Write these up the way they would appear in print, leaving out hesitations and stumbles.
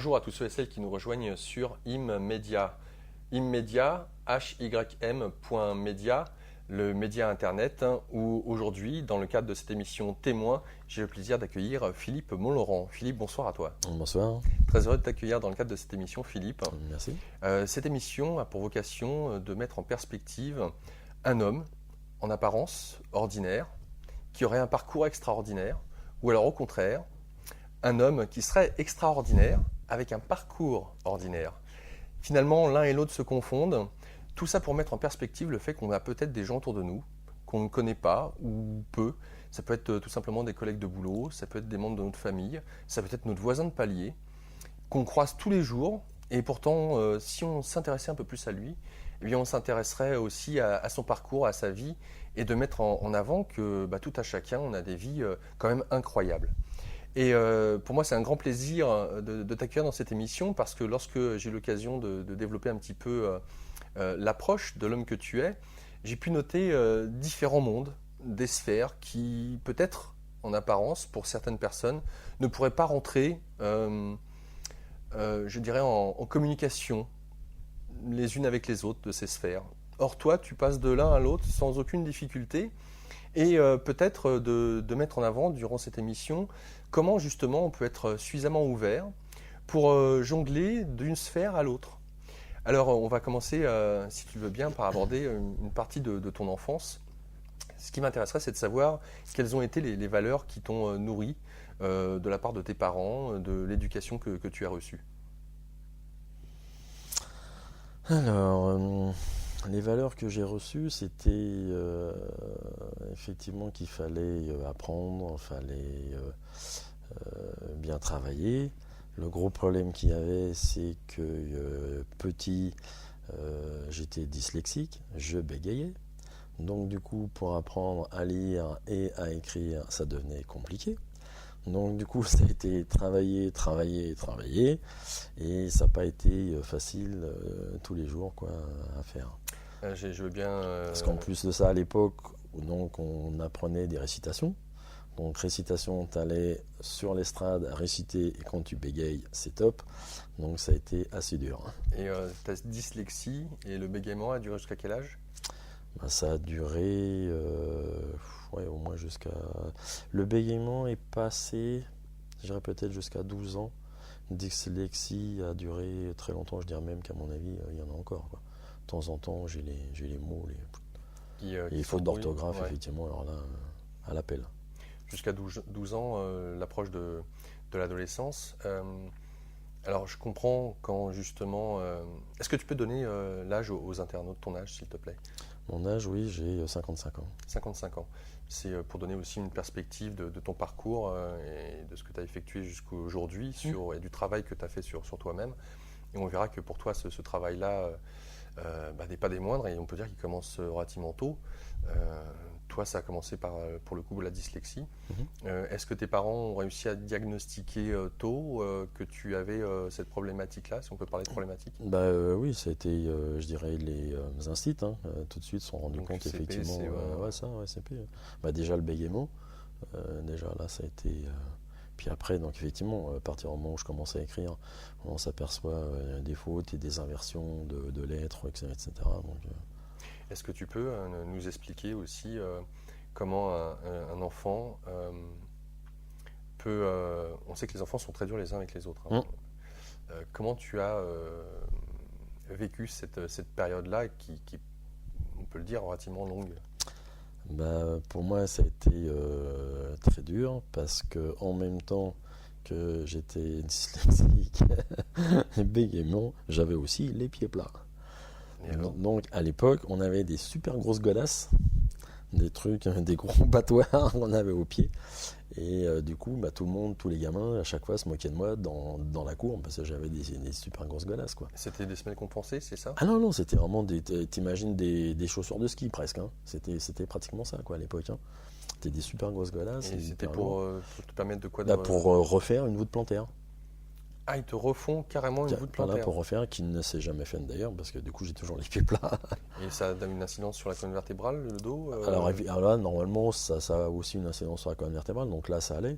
Bonjour à tous ceux et celles qui nous rejoignent sur Immedia. Immedia, HYM.media, le média internet, où aujourd'hui, dans le cadre de cette émission Témoin, j'ai le plaisir d'accueillir Philippe Montlaurent. Philippe, bonsoir à toi. Bonsoir. Très heureux de t'accueillir dans le cadre de cette émission, Philippe. Merci. Cette émission a pour vocation de mettre en perspective un homme, en apparence ordinaire, qui aurait un parcours extraordinaire, ou alors au contraire, un homme qui serait extraordinaire avec un parcours ordinaire. Finalement, l'un et l'autre se confondent. Tout ça pour mettre en perspective le fait qu'on a peut-être des gens autour de nous qu'on ne connaît pas ou peu. Ça peut être tout simplement des collègues de boulot, ça peut être des membres de notre famille, ça peut être notre voisin de palier qu'on croise tous les jours. Et pourtant, si on s'intéressait un peu plus à lui, eh bien, on s'intéresserait aussi à son parcours, à sa vie, et de mettre en avant que tout à chacun, on a des vies quand même incroyables. Et pour moi, c'est un grand plaisir de t'accueillir dans cette émission parce que lorsque j'ai eu l'occasion de développer un petit peu l'approche de l'homme que tu es, j'ai pu noter différents mondes, des sphères qui, peut-être en apparence, pour certaines personnes, ne pourraient pas rentrer, je dirais, en communication les unes avec les autres de ces sphères. Or, toi, tu passes de l'un à l'autre sans aucune difficulté. Et peut-être de mettre en avant durant cette émission comment justement on peut être suffisamment ouvert pour jongler d'une sphère à l'autre. Alors on va commencer, si tu le veux bien, par aborder une partie de ton enfance. Ce qui m'intéresserait, c'est de savoir quelles ont été les valeurs qui t'ont nourri de la part de tes parents, de l'éducation que tu as reçue. Alors, les valeurs que j'ai reçues, c'était effectivement qu'il fallait apprendre, il fallait bien travailler. Le gros problème qu'il y avait, c'est que petit, j'étais dyslexique, je bégayais. Donc du coup, pour apprendre à lire et à écrire, ça devenait compliqué. Donc du coup, ça a été travailler, et ça n'a pas été facile tous les jours à faire. Je veux bien. Parce qu'en plus de ça, à l'époque, donc, on apprenait des récitations. Donc récitation, tu allais sur l'estrade à réciter et quand tu bégayes, c'est top. Donc ça a été assez dur. Et ta dyslexie et le bégaiement a duré jusqu'à quel âge ? Ça a duré au moins jusqu'à... Le bégaiement est passé, je dirais peut-être jusqu'à 12 ans. Dyslexie a duré très longtemps, je dirais même qu'à mon avis, il y en a encore. De temps en temps, j'ai les mots, les fautes d'orthographe, ouais. Effectivement, alors là, à l'appel. Jusqu'à 12 ans, l'approche de l'adolescence. Alors, je comprends quand justement... Est-ce que tu peux donner l'âge aux internautes, ton âge, s'il te plaît ? Mon âge, oui, j'ai 55 ans. 55 ans. C'est pour donner aussi une perspective de ton parcours et de ce que tu as effectué jusqu'à aujourd'hui et du travail que tu as fait sur toi-même. Et on verra que pour toi, ce travail-là n'est pas des moindres et on peut dire qu'il commence relativement tôt. Toi, ça a commencé par, pour le coup, la dyslexie. Est-ce que tes parents ont réussi à diagnostiquer tôt que tu avais cette problématique-là, si on peut parler de problématique ? Oui, ça a été, je dirais, les instits. Tout de suite se sont rendus compte, CP, effectivement. CP. Déjà, le bégaiement. Déjà, là, ça a été... Puis après, donc effectivement, à partir du moment où je commence à écrire, on s'aperçoit des fautes et des inversions de lettres, etc. Donc, est-ce que tu peux nous expliquer aussi comment un enfant peut... on sait que les enfants sont très durs les uns avec les autres. Comment tu as vécu cette période-là qui, on peut le dire, relativement longue ? Pour moi, ça a été très dur parce que en même temps que j'étais dyslexique et bégaiement, j'avais aussi les pieds plats. Donc à l'époque, on avait des super grosses godasses, des trucs, des gros battoirs qu'on avait aux pieds. Et du coup, tout le monde, tous les gamins, à chaque fois se moquaient de moi dans la cour parce que j'avais des super grosses godasses. C'était des semelles compensées, c'est ça ? Ah non, c'était vraiment t'imagines des chaussures de ski presque. C'était pratiquement ça à l'époque. C'était des super grosses godasses. Et c'était pour te permettre de quoi ? Pour refaire une voûte plantaire. Ah, ils te refont carrément une voûte plantaire. Voilà, pour refaire, qui ne s'est jamais faite d'ailleurs, parce que du coup j'ai toujours les pieds plats. Et ça a une incidence sur la colonne vertébrale, le dos Alors là, normalement, ça a aussi une incidence sur la colonne vertébrale, donc là ça allait.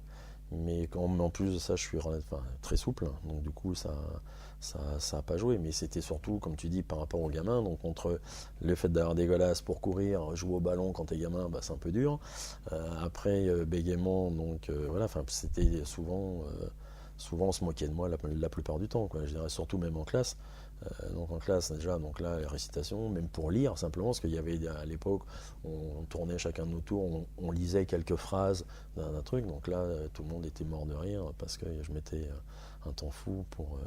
Mais en plus de ça, je suis très souple, donc du coup, ça a pas joué. Mais c'était surtout, comme tu dis, par rapport aux gamins. Donc entre le fait d'avoir des golasses pour courir, jouer au ballon quand t'es gamin, bah, c'est un peu dur. Après, bégaiement, donc voilà, c'était souvent on se moquait de moi la plupart du temps, quoi. Je dirais surtout même en classe. Donc en classe déjà, donc là les récitations, même pour lire simplement, parce qu'il y avait à l'époque, on tournait chacun de nos tours, on lisait quelques phrases d'un truc, donc là tout le monde était mort de rire parce que je mettais un temps fou pour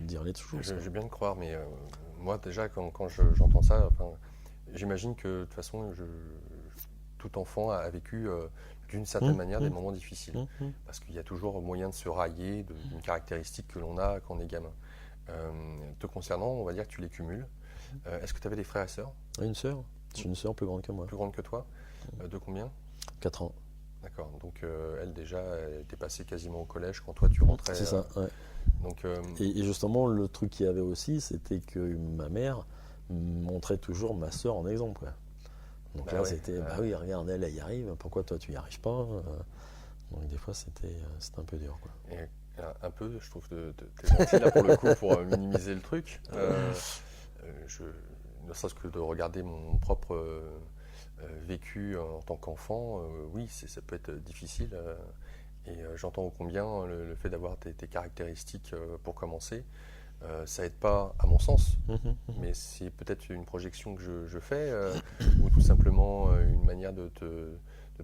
dire les choses. Je vais bien te croire, mais moi déjà quand j'entends ça, enfin, j'imagine que de toute façon tout enfant a vécu d'une certaine manière des moments difficiles, parce qu'il y a toujours moyen de se railler d'une caractéristique que l'on a quand on est gamin. Te concernant, on va dire que tu les cumules. Est-ce que tu avais des frères et sœurs? Une sœur. J'ai une sœur plus grande que moi. Plus grande que toi? De combien? 4 ans. D'accord. Donc elle déjà, elle était passée quasiment au collège quand toi tu rentrais. C'est ça, ouais. Donc, et justement, le truc qu'il y avait aussi, c'était que ma mère montrait toujours ma sœur en exemple, quoi. Donc là, c'était, bah oui, regarde, elle y arrive, pourquoi toi tu y arrives pas? Donc des fois, c'était un peu dur, quoi. Et un peu, je trouve que t'es gentil là pour le coup pour minimiser le truc. Ne serait-ce que de regarder mon propre vécu en tant qu'enfant, oui, ça peut être difficile. Et j'entends ô combien le fait d'avoir tes caractéristiques pour commencer, ça aide pas à mon sens, mais c'est peut-être une projection que je fais, ou tout simplement une manière de te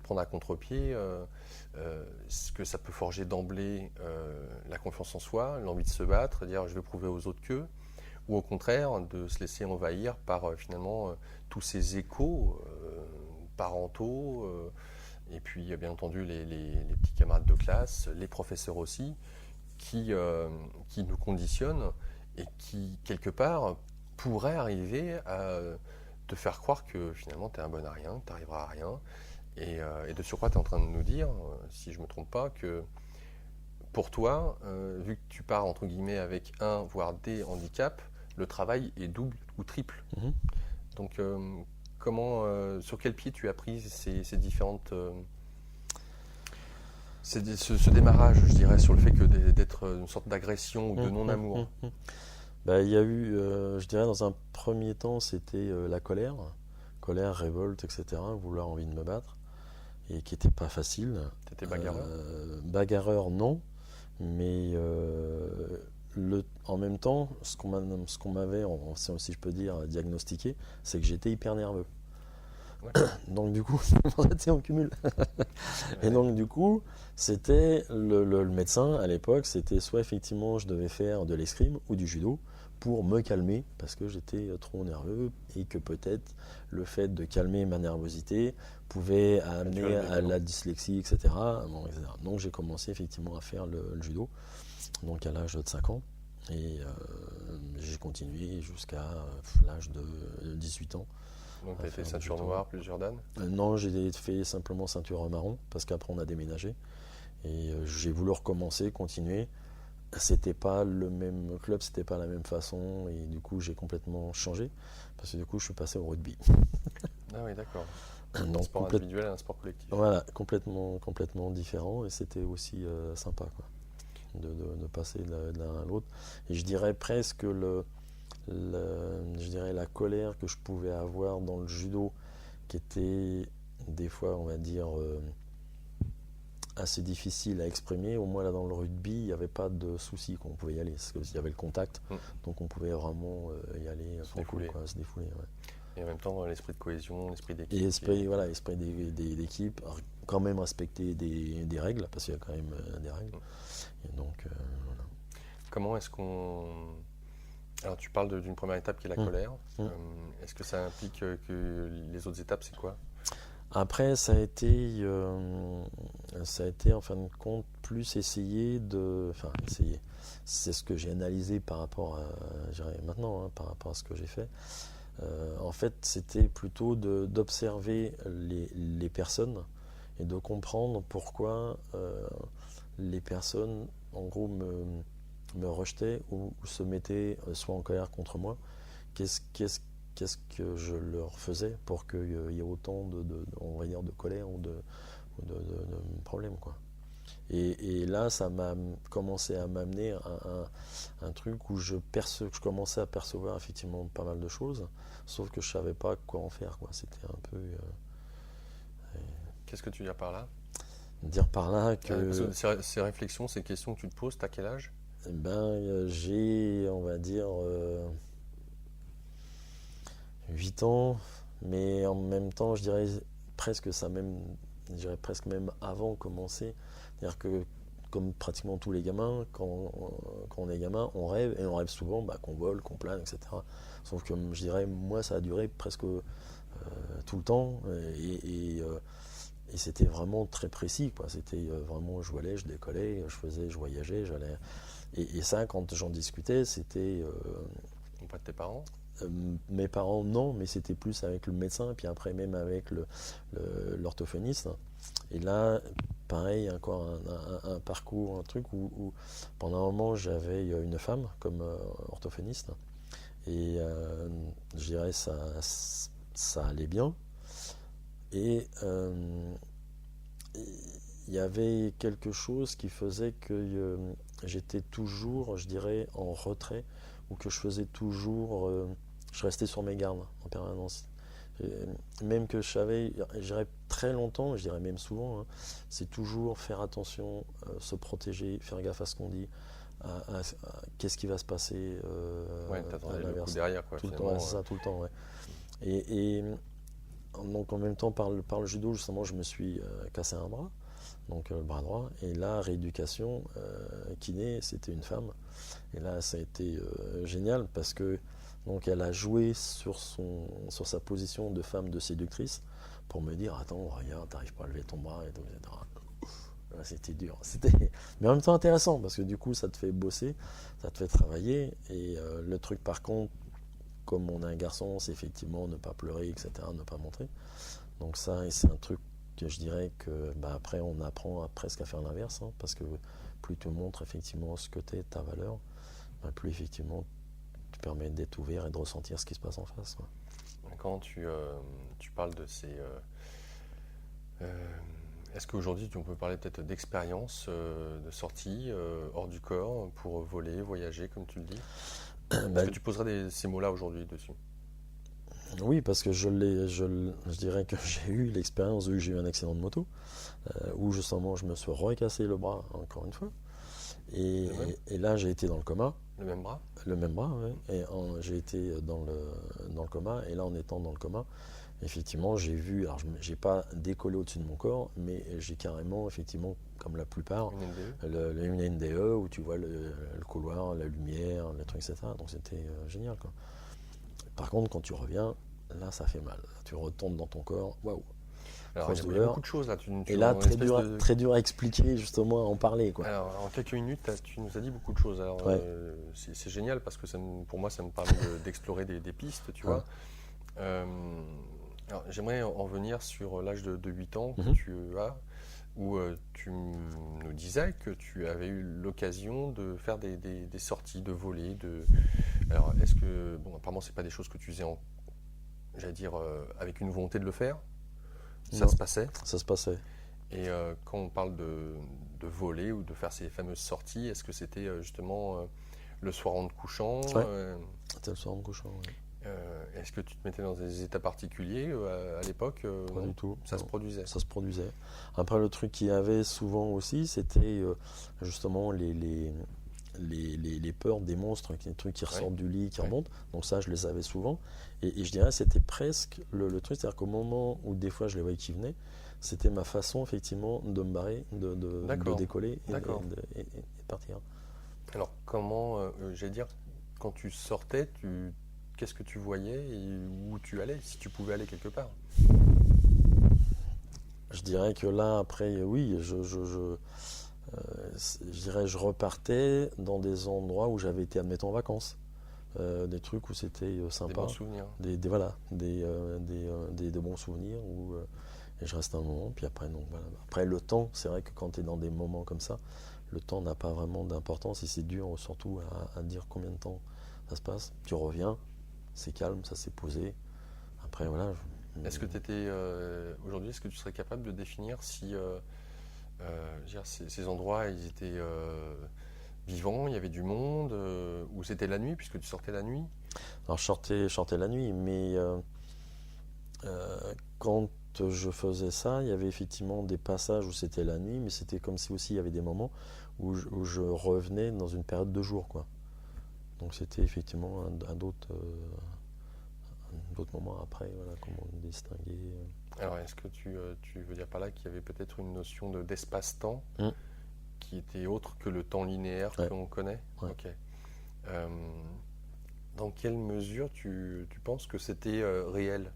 prendre à contre-pied, ce que ça peut forger d'emblée la confiance en soi, l'envie de se battre, dire je vais prouver aux autres que, ou au contraire de se laisser envahir par finalement tous ces échos parentaux, et puis bien entendu les petits camarades de classe, les professeurs aussi, qui nous conditionnent et qui quelque part pourraient arriver à te faire croire que finalement tu es un bon à rien, que tu n'arriveras à rien. Et de surcroît, tu es en train de nous dire, si je ne me trompe pas, que pour toi, vu que tu pars entre guillemets avec un, voire des handicaps, le travail est double ou triple. Donc, sur quel pied tu as pris ces différentes... ce démarrage, je dirais, sur le fait que d'être une sorte d'agression ou de non-amour? Bah, il y a eu, je dirais, dans un premier temps, c'était la colère, révolte, etc., vouloir envie de me battre, et qui n'était pas facile. Tu étais bagarreur? Bagarreur, non, mais en même temps, ce qu'on m'avait, si je peux dire, diagnostiqué, c'est que j'étais hyper nerveux. Donc du coup, on cumule. Et donc du coup, c'était le médecin à l'époque, c'était soit effectivement je devais faire de l'escrime ou du judo pour me calmer parce que j'étais trop nerveux et que peut-être le fait de calmer ma nervosité pouvait amener à la dyslexie, etc. Bon, etc. Donc j'ai commencé effectivement à faire le judo, donc à l'âge de 5 ans, et j'ai continué jusqu'à l'âge de 18 ans. Donc tu as fait ceinture noire plus Jordan? Non, j'ai fait simplement ceinture marron parce qu'après on a déménagé et j'ai voulu recommencer, continuer. C'était pas le même club, c'était pas la même façon et du coup j'ai complètement changé parce que du coup je suis passé au rugby. Ah oui, d'accord. Donc, un sport individuel et un sport collectif. Voilà, complètement différent et c'était aussi sympa, quoi, de passer de l'un à l'autre. Et je dirais presque je dirais la colère que je pouvais avoir dans le judo, qui était des fois, on va dire, assez difficile à exprimer. Au moins là dans le rugby, il n'y avait pas de souci, qu'on pouvait y aller, parce qu'il y avait le contact, donc on pouvait vraiment y aller se défouler. Se défouler, ouais. Et en même temps, l'esprit de cohésion, l'esprit d'équipe. Et l'esprit d'équipe, quand même respecter des règles, parce qu'il y a quand même des règles. Et donc, voilà. Comment est-ce qu'on... Alors tu parles d'une première étape qui est la colère. Est-ce que ça implique que les autres étapes, c'est quoi? Après, ça a été en fin de compte plus essayer. C'est ce que j'ai analysé par rapport à, je dirais maintenant, par rapport à ce que j'ai fait. En fait, c'était plutôt d'observer les personnes et de comprendre pourquoi les personnes, en gros, me rejetaient ou se mettaient soit en colère contre moi. Qu'est-ce que je leur faisais pour qu'il y ait autant on va dire, de colère ou de problèmes, quoi. Et là, ça m'a commencé à m'amener à un truc où je commençais à percevoir effectivement pas mal de choses, sauf que je savais pas quoi en faire, quoi. C'était un peu Qu'est-ce que tu veux dire par là? dire par là Parce que que ces réflexions, ces questions que tu te poses, t'as quel âge? j'ai, on va dire, 8 ans, mais en même temps, je dirais presque même avant commencer. C'est-à-dire que, comme pratiquement tous les gamins, quand on est gamin, on rêve, et on rêve souvent qu'on vole, qu'on plane, etc. Sauf que je dirais, moi, ça a duré presque tout le temps, et c'était vraiment très précis, quoi. C'était vraiment, je volais, je décollais, je voyageais, j'allais. Et ça, quand j'en discutais, c'était. Pas de tes parents? Mes parents, non, mais c'était plus avec le médecin, puis après même avec l'orthophoniste. Et là, pareil, encore un parcours, un truc où pendant un moment j'avais une femme comme orthophoniste, et je dirais ça allait bien. Et il y avait quelque chose qui faisait que j'étais toujours, je dirais, en retrait, ou que je faisais toujours, je restais sur mes gardes en permanence. Même que je savais, je dirais très longtemps, je dirais même souvent, hein, c'est toujours faire attention, se protéger, faire gaffe à ce qu'on dit, qu'est-ce qui va se passer Ouais, à t'attendais le coup l'inverse. derrière, quoi, Tout le temps, finalement. ouais, c'est ça, tout le temps, ouais. Et donc en même temps, par le judo, justement, je me suis cassé un bras, donc le bras droit. Et là, rééducation, kiné, c'était une femme. Et là, ça a été génial parce que donc elle a joué sur sa position de femme de séductrice pour me dire attends, regarde, t'arrives pas à lever ton bras et tout, etc. Là, c'était dur. Mais en même temps intéressant parce que du coup, ça te fait bosser, ça te fait travailler. Et le truc, par contre, comme on est un garçon, c'est effectivement ne pas pleurer, etc., ne pas montrer. Donc ça, et c'est un truc que je dirais que après on apprend presque à faire l'inverse, hein, parce que plus tu montres effectivement ce que tu es, ta valeur, plus effectivement tu permets d'être ouvert et de ressentir ce qui se passe en face. Ouais. Quand tu parles de ces... est-ce qu'aujourd'hui tu peux parler peut-être d'expérience, de sortie hors du corps pour voler, voyager, comme tu le dis? Est-ce que tu poserais ces mots-là aujourd'hui dessus? Oui, parce que je dirais que j'ai eu l'expérience où j'ai eu un accident de moto, où justement je me suis recassé le bras encore une fois. Et là j'ai été dans le coma. Le même bras? Le même bras, oui. Et j'ai été dans le coma. Et là, en étant dans le coma, effectivement, j'ai vu, alors je n'ai pas décollé au-dessus de mon corps, mais j'ai carrément, effectivement, comme la plupart, une NDE où tu vois le couloir, la lumière, les trucs, etc. Donc c'était génial, quoi. Par contre, quand tu reviens, là, ça fait mal. Tu retombes dans ton corps, waouh. Alors, il y a beaucoup de choses là. Et là, très dur à expliquer, justement, à en parler, quoi. Alors, en quelques minutes, tu nous as dit beaucoup de choses. Alors, ouais. C'est génial parce que pour moi, ça me permet d'explorer des pistes, tu vois. Alors, j'aimerais en venir sur l'âge de 8 ans que tu as, où tu nous disais que tu avais eu l'occasion de faire des sorties, de voler. Alors, est-ce que, bon, apparemment, c'est pas des choses que tu faisais, j'allais dire, avec une volonté de le faire? Ça se passait? Ça se passait. Et quand on parle de voler ou de faire ces fameuses sorties, est-ce que c'était justement le soir en te couchant? C'était le soir en me couchant, oui. Est-ce que tu te mettais dans des états particuliers à l'époque? Pas du tout. Ça se produisait? Ça se produisait. Après, le truc qu'il y avait souvent aussi, c'était justement les peurs des monstres, les trucs qui ressortent du lit, qui remontent. Donc ça, je les avais souvent. Et je dirais, c'était presque le truc, c'est-à-dire qu'au moment où des fois je les voyais qui venaient, c'était ma façon effectivement de me barrer, de décoller et de partir. Alors comment, j'allais dire, quand tu sortais, qu'est-ce que tu voyais et où tu allais, si tu pouvais aller quelque part? Je dirais que là, après, oui, je dirais, je repartais dans des endroits où j'avais été, admettons, en vacances. Des trucs où c'était sympa. Des bons souvenirs. Des bons souvenirs où et je reste un moment, puis après, donc, voilà. Après, le temps, c'est vrai que quand tu es dans des moments comme ça, le temps n'a pas vraiment d'importance et c'est dur surtout à dire combien de temps ça se passe. Tu reviens, c'est calme, ça s'est posé. Après, voilà. Est-ce que tu étais, aujourd'hui, est-ce que tu serais capable de définir si Je veux dire, ces endroits, ils étaient vivants, il y avait du monde, ou c'était la nuit, puisque tu sortais la nuit? Alors je sortais la nuit, mais quand je faisais ça, il y avait effectivement des passages où c'était la nuit, mais c'était comme si aussi il y avait des moments où je revenais dans une période de jour, quoi. Donc c'était effectivement d'autres moments après, voilà, comment distinguer. Alors, est-ce que tu veux dire par là qu'il y avait peut-être une notion d'espace-temps Hum, qui était autre que le temps linéaire ouais, qu'on connaît? ouais. Ok. Euh, dans quelle mesure tu penses que c'était réel?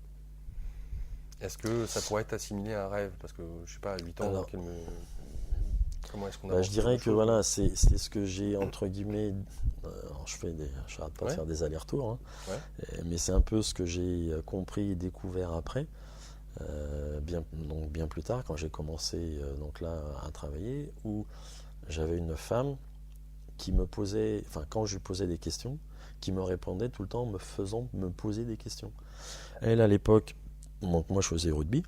Est-ce que ça pourrait être assimilé à un rêve? Parce que, je sais pas, à 8 ans, Alors, comment est-ce qu'on je avance sur dirais les que choses, mais... voilà, c'est ce que j'ai entre guillemets. Alors, je n'arrête pas de Ouais, faire des allers-retours, hein, ouais, mais c'est un peu ce que j'ai compris et découvert après. Donc bien plus tard, quand j'ai commencé donc là à travailler, où j'avais une femme qui me posait, enfin quand je lui posais des questions, qui me répondait tout le temps en me faisant me poser des questions. Elle à l'époque, donc moi je faisais rugby,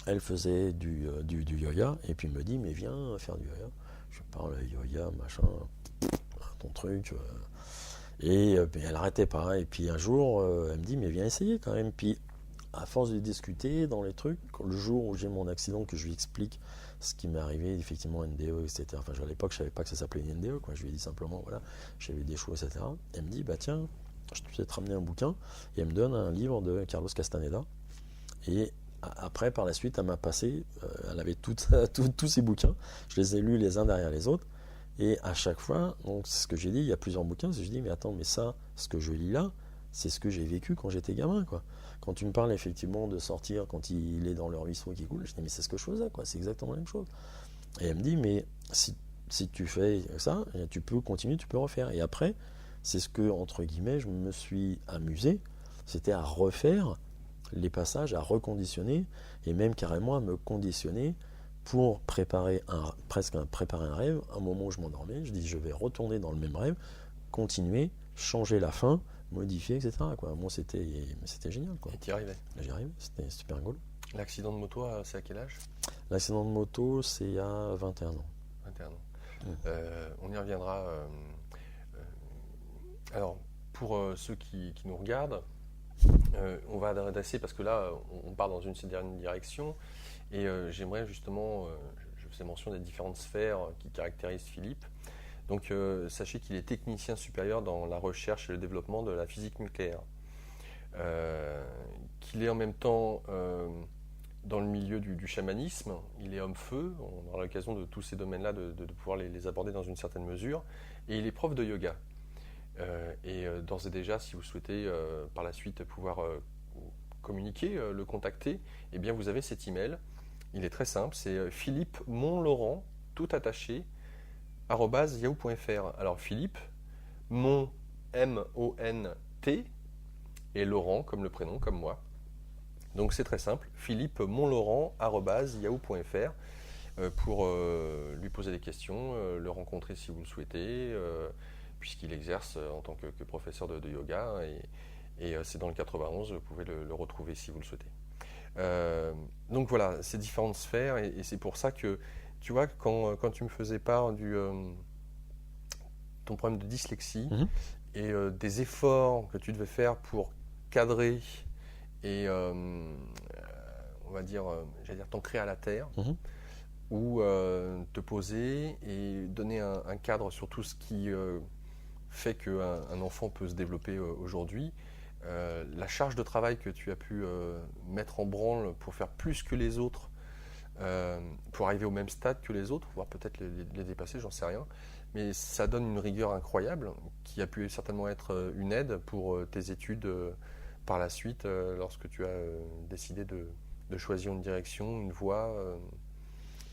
elle faisait du yoga, et puis me dit mais viens faire du yoga. Je parle yoga, machin, ton truc. Et elle arrêtait pas. Et puis un jour, elle me dit mais viens essayer quand même. Puis à force de discuter dans les trucs, le jour où j'ai mon accident, que je lui explique ce qui m'est arrivé, effectivement, NDE, etc. Enfin, à l'époque, je savais pas que ça s'appelait une NDE, quoi. Je lui ai dit simplement, voilà, j'avais des choix, etc. Elle me dit, bah tiens, je vais te ramener un bouquin. Et elle me donne un livre de Carlos Castaneda. Et après, par la suite, elle m'a passé, elle avait tous ces bouquins. Je les ai lus les uns derrière les autres. Et à chaque fois, donc c'est ce que j'ai dit, il y a plusieurs bouquins, je dis, mais attends, mais ça, ce que je lis là, c'est ce que j'ai vécu quand j'étais gamin, quoi. Quand tu me parles effectivement de sortir, quand il est dans le ruisseau qui coule, je dis, mais c'est ce que je faisais, quoi, c'est exactement la même chose. Et elle me dit, mais si tu fais ça, tu peux continuer, tu peux refaire. Et après, c'est ce que, entre guillemets, je me suis amusé, c'était à refaire les passages, à reconditionner, et même carrément à me conditionner pour préparer préparer un rêve. À un moment où je m'endormais, je dis je vais retourner dans le même rêve, continuer, changer la fin, modifier, etc., quoi. Moi, c'était génial, quoi. et t'y arrivais. J'y arrive, c'était super rigolo. L'accident de moto, c'est à quel âge? L'accident de moto, c'est à 21 ans. 21 ans. Mm. On y reviendra. Alors, pour ceux qui nous regardent, on va adresser, parce que là, on part dans une certaine direction, et j'aimerais justement, je faisais mention des différentes sphères qui caractérisent Philippe. Donc, sachez qu'il est technicien supérieur dans la recherche et le développement de la physique nucléaire. Qu'il est en même temps dans le milieu du chamanisme, il est homme-feu, on aura l'occasion de tous ces domaines-là de pouvoir les aborder dans une certaine mesure, et il est prof de yoga. D'ores et déjà, si vous souhaitez par la suite pouvoir communiquer, le contacter, eh bien vous avez cet email. Il est très simple, c'est Philippe Montlaurent, tout attaché, @yahoo.fr. Alors Philippe, Mont, M-O-N-T, et Laurent comme le prénom, comme moi. Donc c'est très simple, Philippe Montlaurent, @yahoo.fr, pour lui poser des questions, le rencontrer si vous le souhaitez, puisqu'il exerce en tant que professeur de yoga, et c'est dans le 91, vous pouvez le retrouver si vous le souhaitez. Donc voilà, ces différentes sphères, et c'est pour ça que, tu vois, quand tu me faisais part ton problème de dyslexie, Mhm. et des efforts que tu devais faire pour cadrer et, on va dire, j'allais dire, t'ancrer à la terre, Mhm. ou te poser et donner un cadre sur tout ce qui fait qu'un enfant peut se développer aujourd'hui. La charge de travail que tu as pu mettre en branle pour faire plus que les autres, pour arriver au même stade que les autres, voire peut-être les dépasser, j'en sais rien. Mais ça donne une rigueur incroyable qui a pu certainement être une aide pour tes études par la suite, lorsque tu as décidé de choisir une direction, une voie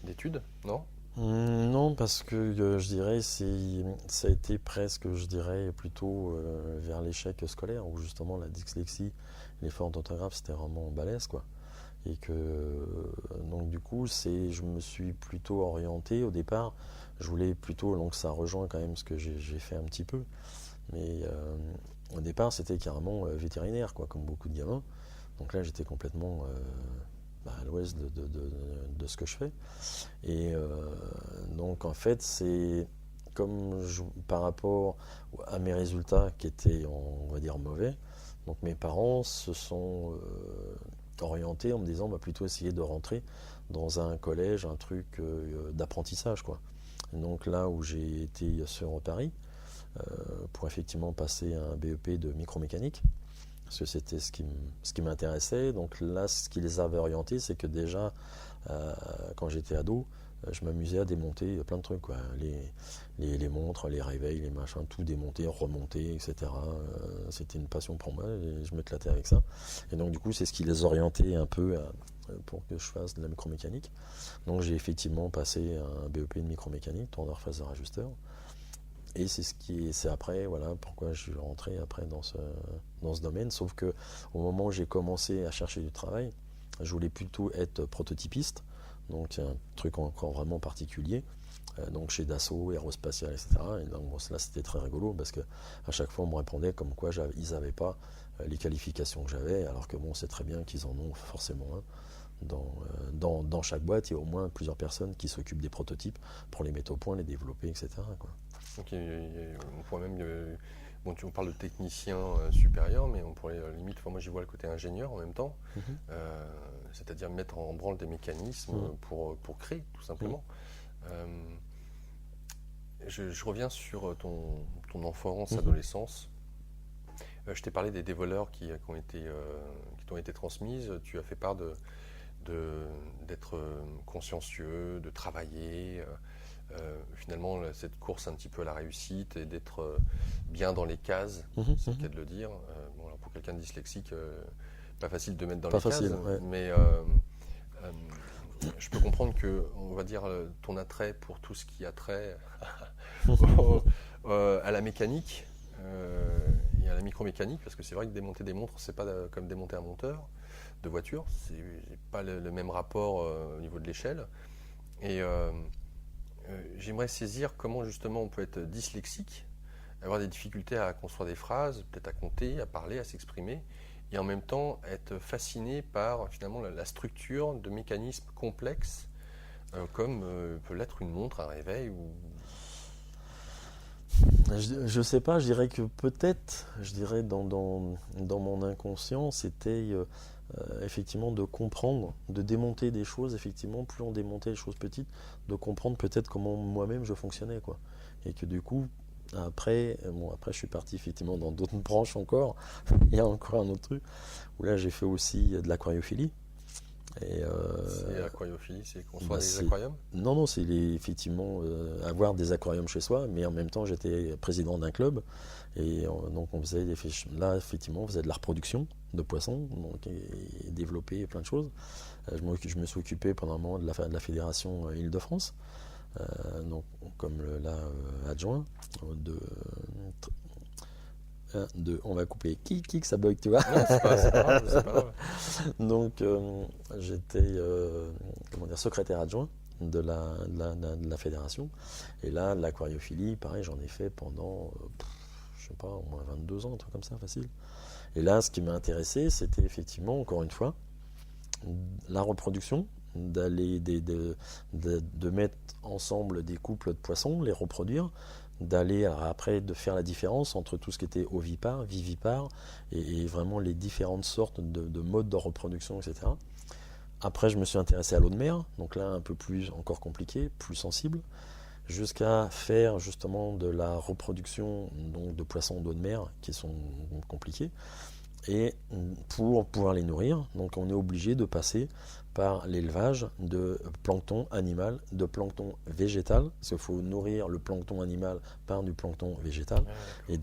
d'études, non? Non, parce que je dirais ça a été presque, je dirais, plutôt vers l'échec scolaire, où justement la dyslexie, les fautes d'orthographe, c'était vraiment balèze, quoi. Et que donc du coup, je me suis plutôt orienté au départ. Je voulais plutôt, donc ça rejoint quand même ce que j'ai fait un petit peu. Mais au départ, c'était carrément vétérinaire, quoi, comme beaucoup de gamins. Donc là, j'étais complètement à l'ouest de ce que je fais. Et donc en fait, c'est par rapport à mes résultats qui étaient, on va dire, mauvais, donc mes parents se sont orientés en me disant plutôt essayer de rentrer dans un collège, un truc d'apprentissage, quoi. Et donc là où j'ai été sur Paris, pour effectivement passer un BEP de micromécanique, parce que c'était ce qui m'intéressait. Donc là, ce qui les avait orientés, c'est que déjà, quand j'étais ado, je m'amusais à démonter plein de trucs, quoi. Les montres, les réveils, les machins, tout démonter, remonter, etc. C'était une passion pour moi et je m'éclatais avec ça. Et donc du coup, c'est ce qui les orientait un peu pour que je fasse de la micromécanique. Donc j'ai effectivement passé un BEP de micromécanique, tourneur, phaseur, ajusteur. Et c'est après, voilà, pourquoi je suis rentré après dans ce domaine. Sauf que au moment où j'ai commencé à chercher du travail, je voulais plutôt être prototypiste. Donc un truc encore vraiment particulier. Donc chez Dassault, Aérospatial, etc. Et donc bon, là c'était très rigolo parce que à chaque fois on me répondait comme quoi ils n'avaient pas les qualifications que j'avais, alors que bon, c'est très bien qu'ils en ont forcément dans chaque boîte. Il y a au moins plusieurs personnes qui s'occupent des prototypes pour les mettre au point, les développer, etc., quoi. Donc on pourrait même, bon, on parle de technicien supérieur, mais on pourrait limite, moi j'y vois le côté ingénieur en même temps, c'est-à-dire mettre en branle des mécanismes pour créer tout simplement. Je reviens sur ton enfance, adolescence. Je t'ai parlé des dévoleurs qui t'ont été transmises. Tu as fait part d'être consciencieux, de travailler. Finalement, cette course un petit peu à la réussite et d'être bien dans les cases, c'est le cas de le dire. Bon, alors pour quelqu'un de dyslexique, pas facile de mettre dans les cases, ouais. Mais je peux comprendre que, on va dire, ton attrait pour tout ce qui a trait à la mécanique et à la micromécanique, parce que c'est vrai que démonter des montres, c'est pas comme démonter un monteur de voiture, c'est pas le même rapport au niveau de l'échelle. Et j'aimerais saisir comment justement on peut être dyslexique, avoir des difficultés à construire des phrases, peut-être à compter, à parler, à s'exprimer, et en même temps être fasciné par finalement la structure de mécanismes complexes comme peut l'être une montre, un réveil ou... Je sais pas, je dirais que peut-être, dans mon inconscient, c'était effectivement de comprendre, de démonter des choses, effectivement, plus on démontait les choses petites, de comprendre peut-être comment moi-même je fonctionnais, quoi. Et que du coup, après je suis parti effectivement dans d'autres branches encore. Il y a encore un autre truc où là j'ai fait aussi de l'aquariophilie. C'est l'aquariophilie, c'est construire des aquariums? Non, c'est effectivement avoir des aquariums chez soi, mais en même temps j'étais président d'un club et donc on faisait là effectivement on faisait de la reproduction de poissons, donc, et développer plein de choses. Je me suis occupé pendant un moment de la fédération Île-de-France, donc comme adjoint on va couper qui ça bug, tu vois. Non, c'est pas grave, c'est pas grave. Donc j'étais secrétaire adjoint de la fédération. Et là, l'aquariophilie, pareil, j'en ai fait pendant, je sais pas, au moins 22 ans, un truc comme ça, facile. Et là, ce qui m'a intéressé, c'était effectivement, encore une fois, la reproduction, de mettre ensemble des couples de poissons, les reproduire, d'aller après de faire la différence entre tout ce qui était ovipare, vivipare et vraiment les différentes sortes de modes de reproduction, etc. Après, je me suis intéressé à l'eau de mer, donc là un peu plus encore compliqué, plus sensible, jusqu'à faire justement de la reproduction donc de poissons d'eau de mer qui sont compliqués. Et pour pouvoir les nourrir, donc on est obligé de passer par l'élevage de plancton animal, de plancton végétal, parce qu'il faut nourrir le plancton animal par du plancton végétal. Et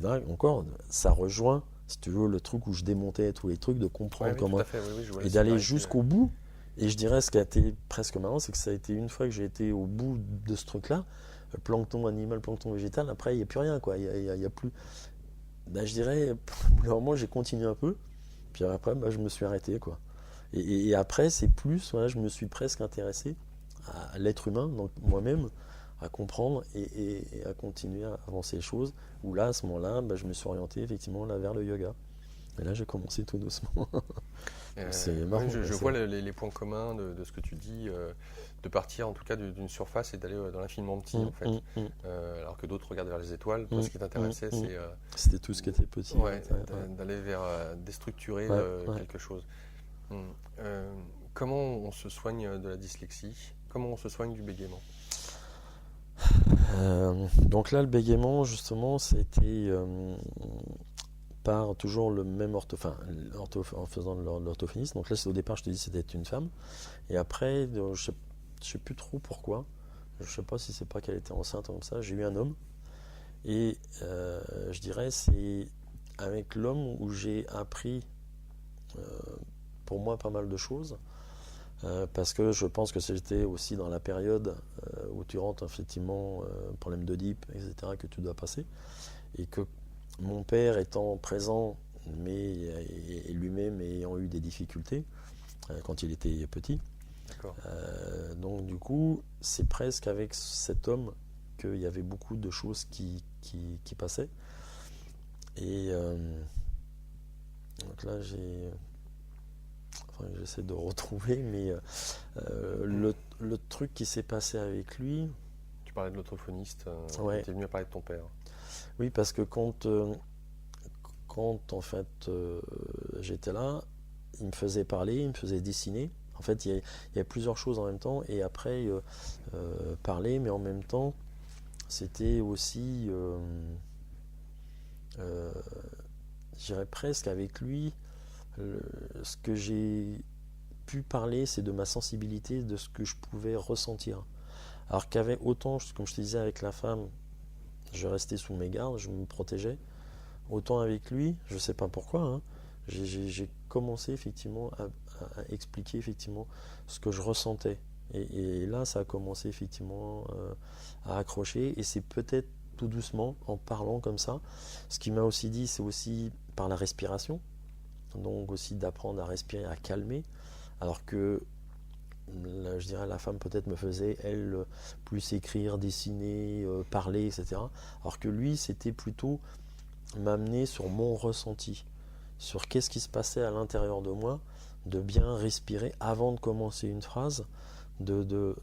là, encore, ça rejoint, si tu veux, le truc où je démontais tous les trucs, de comprendre comment... et d'aller jusqu'au bout. Et je dirais, ce qui a été presque marrant, c'est que ça a été une fois que j'ai été au bout de ce truc-là, plancton animal, plancton végétal, après, il n'y a plus rien, quoi. Il y a plus... Ben, je dirais, au moment j'ai continué un peu, puis après je me suis arrêté, quoi. Et après c'est plus, voilà, je me suis presque intéressé à l'être humain, donc moi-même, à comprendre et à continuer à avancer les choses, où là à ce moment-là, je me suis orienté effectivement là, vers le yoga. Et là, j'ai commencé tout doucement. C'est Oui, marrant. je vois les points communs de ce que tu dis, de partir en tout cas d'une surface et d'aller dans l'infiniment petit en fait. Alors que d'autres regardent vers les étoiles. Toi, ce qui t'intéressait, c'est C'était tout ce qui était petit. ouais, d'aller vers déstructurer quelque chose. Mm. Comment on se soigne de la dyslexie? Comment on se soigne du bégaiement? Donc là, le bégaiement, justement, c'était par toujours le même en faisant de l'orthophoniste. Donc là, au départ, je te dis c'était une femme. Et après, je sais plus trop pourquoi. Je sais pas si c'est pas qu'elle était enceinte comme ça. J'ai eu un homme. Et je dirais c'est avec l'homme où j'ai appris pour moi pas mal de choses. Parce que je pense que c'était aussi dans la période où tu rentres effectivement problème d'Oedipe, etc., que tu dois passer. Et que mon père étant présent, mais et lui-même ayant eu des difficultés quand il était petit. Donc du coup, c'est presque avec cet homme qu'il y avait beaucoup de choses qui passaient. Et donc là, j'essaie de retrouver, mais le truc qui s'est passé avec lui... Tu parlais de l'orthophoniste, ouais. Tu es venu à parler de ton père. Oui, parce que quand en fait j'étais là, il me faisait parler, il me faisait dessiner. En fait, il y a plusieurs choses en même temps, et après parler, mais en même temps, c'était aussi, je dirais presque avec lui, ce que j'ai pu parler, c'est de ma sensibilité, de ce que je pouvais ressentir. Alors qu'avec autant, comme je te disais, avec la femme, je restais sous mes gardes, je me protégeais. Autant avec lui, je ne sais pas pourquoi, hein, j'ai commencé effectivement à expliquer effectivement ce que je ressentais. Et là, ça a commencé effectivement à accrocher. Et c'est peut-être tout doucement, en parlant comme ça. Ce qui m'a aussi dit, c'est aussi par la respiration. Donc aussi d'apprendre à respirer, à calmer. Alors que là, je dirais la femme peut-être me faisait, elle, plus écrire, dessiner, parler, etc. Alors que lui, c'était plutôt m'amener sur mon ressenti, sur qu'est-ce qui se passait à l'intérieur de moi, de bien respirer avant de commencer une phrase, de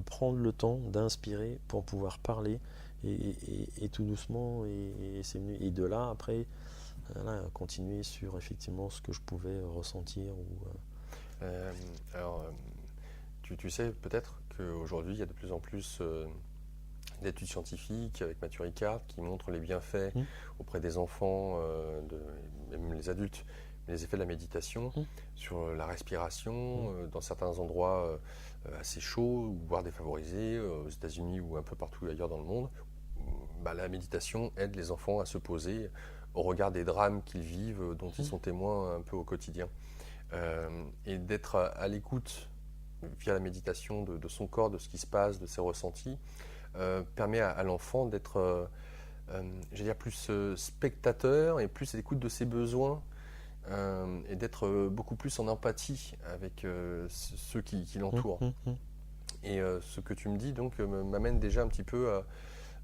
prendre le temps d'inspirer pour pouvoir parler, et tout doucement, et de là, après, là, continuer sur effectivement ce que je pouvais ressentir. Alors, tu sais peut-être qu'aujourd'hui, il y a de plus en plus d'études scientifiques avec Mathieu Ricard qui montrent les bienfaits auprès des enfants, même les adultes, les effets de la méditation sur la respiration dans certains endroits assez chauds, voire défavorisés, aux États-Unis ou un peu partout ailleurs dans le monde. La méditation aide les enfants à se poser au regard des drames qu'ils vivent, dont ils sont témoins un peu au quotidien. Et d'être à l'écoute via la méditation de son corps, de ce qui se passe, de ses ressentis, permet à l'enfant d'être plus spectateur et plus à l'écoute de ses besoins, et d'être beaucoup plus en empathie avec ceux qui l'entourent. Et ce que tu me dis donc m'amène déjà un petit peu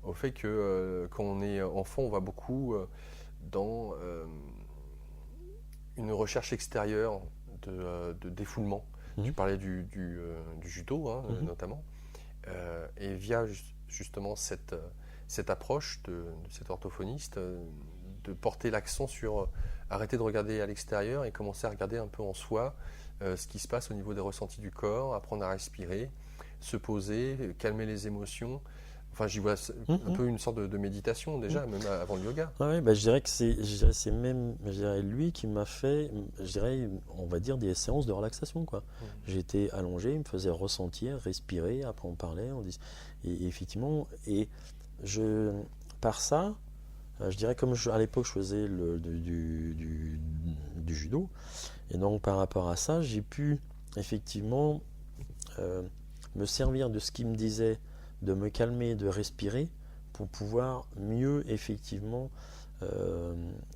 au fait que quand on est enfant, on va beaucoup dans une recherche extérieure de défoulement. Tu parlais du judo, hein, notamment, et via justement cette approche de cet orthophoniste, de porter l'accent sur arrêter de regarder à l'extérieur et commencer à regarder un peu en soi ce qui se passe au niveau des ressentis du corps, apprendre à respirer, se poser, calmer les émotions. Enfin, j'y vois un peu une sorte de méditation déjà, même avant le yoga. Ouais, je dirais que c'est même, lui qui m'a fait, on va dire, des séances de relaxation, quoi. J'étais allongé, il me faisait ressentir, respirer, après on parlait, et effectivement, par ça, je dirais comme à l'époque je faisais du judo, et donc par rapport à ça, j'ai pu effectivement me servir de ce qu'il me disait, de me calmer, de respirer, pour pouvoir mieux effectivement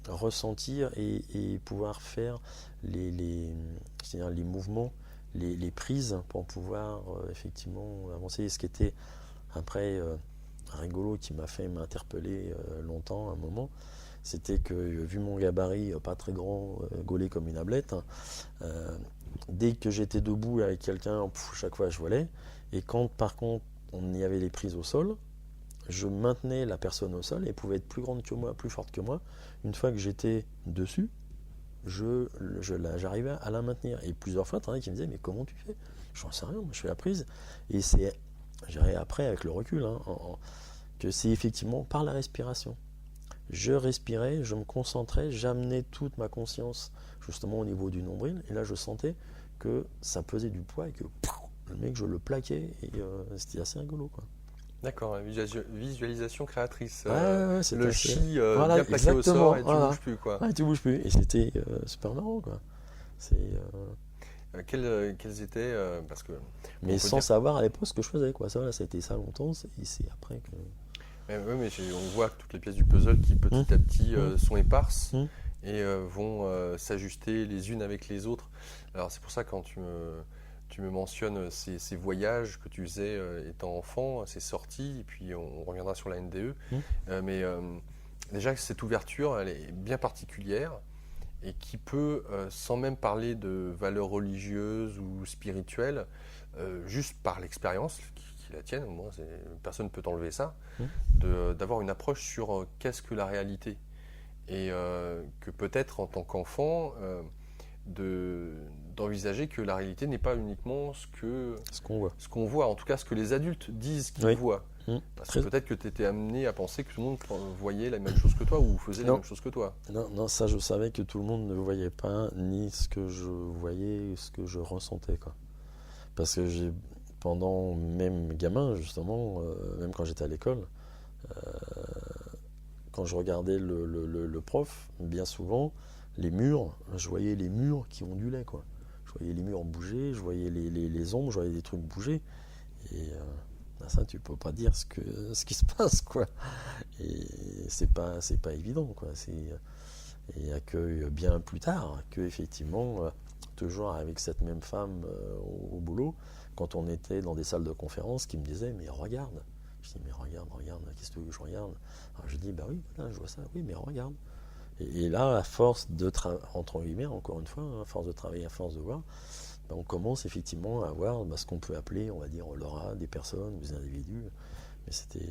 ressentir et pouvoir faire c'est-à-dire les mouvements, les prises pour pouvoir effectivement avancer. Ce qui était après rigolo qui m'a fait m'interpeller longtemps, à un moment, c'était que, vu mon gabarit pas très grand, gaulé comme une ablette, dès que j'étais debout avec quelqu'un, chaque fois je volais. Et quand par contre on y avait les prises au sol, je maintenais la personne au sol et elle pouvait être plus grande que moi, plus forte que moi. Une fois que j'étais dessus, j'arrivais à la maintenir. Et plusieurs fois, il y en a qui me disaient, mais comment tu fais? Je n'en sais rien, moi je fais la prise. Et c'est, je dirais après avec le recul, que c'est effectivement par la respiration. Je respirais, je me concentrais, j'amenais toute ma conscience justement au niveau du nombril. Et là, je sentais que ça pesait du poids et que le mec, je le plaquais. Et c'était assez rigolo, quoi. D'accord, visualisation créatrice. C'est le assez... chi voilà, bien plaqué au sol et tu voilà. bouges plus, quoi. Ouais, tu bouges plus. Et c'était super marrant, quoi. C'est, Quels étaient, parce que... mais sans savoir à l'époque ce que je faisais, quoi. Ça, voilà, ça a été ça longtemps. Et c'est après que... Mais on voit que toutes les pièces du puzzle qui petit à petit sont éparses et vont s'ajuster les unes avec les autres. Alors c'est pour ça quand tu me mentionnes ces voyages que tu faisais étant enfant, ces sorties, et puis on reviendra sur la NDE. Mais déjà cette ouverture, elle est bien particulière et qui peut, sans même parler de valeurs religieuses ou spirituelles, juste par l'expérience, la tienne, moi, personne ne peut t'enlever ça, d'avoir une approche sur qu'est-ce que la réalité. Et que peut-être en tant qu'enfant, d'envisager que la réalité n'est pas uniquement ce qu'on voit, en tout cas ce que les adultes disent qu'ils voient. Parce que peut-être que tu étais amené à penser que tout le monde voyait la même chose que toi ou faisait la même chose que toi. Non, ça je savais que tout le monde ne voyait pas ni ce que je voyais, ce que je ressentais, quoi. Parce que pendant même gamin, justement, même quand j'étais à l'école, quand je regardais le prof, bien souvent, les murs, je voyais les murs qui ondulaient, quoi. Je voyais les murs bouger, je voyais les ombres, je voyais des trucs bouger. Et ça, tu peux pas dire ce qui se passe, quoi. Et c'est pas évident, quoi. Il n'y a que bien plus tard que, effectivement, toujours avec cette même femme au boulot, quand on était dans des salles de conférence, qui me disait, mais regarde. Je dis, mais regarde, qu'est-ce que tu veux que je regarde? Alors je dis, bah oui, voilà, je vois ça, oui, mais regarde. Et là, à force de entre guillemets, encore une fois, à force de travailler, à force de voir, ben on commence effectivement à voir ce qu'on peut appeler, on va dire, l'aura des personnes, des individus. Mais c'était.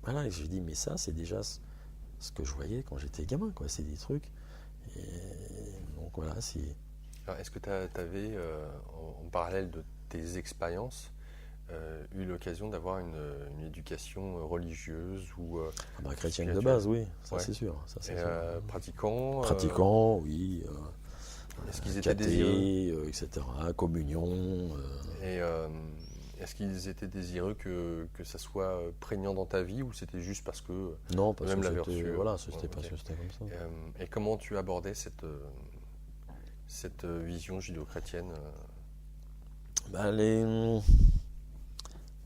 Voilà, et je dis, mais ça, c'est déjà ce que je voyais quand j'étais gamin, quoi. C'est des trucs. Et donc voilà, c'est. Alors, est-ce que tu avais, en parallèle de tes expériences, eu l'occasion d'avoir une éducation religieuse ou chrétienne de base, oui, ça c'est sûr. Ça, c'est sûr. Pratiquant oui. Est-ce qu'ils étaient désireux, etc. Communion. Et est-ce qu'ils étaient désireux que ça soit prégnant dans ta vie ou c'était juste parce que non, parce même que la vertu. Voilà, c'était parce que c'était comme ça. Et comment tu abordais cette vision judéo-chrétienne?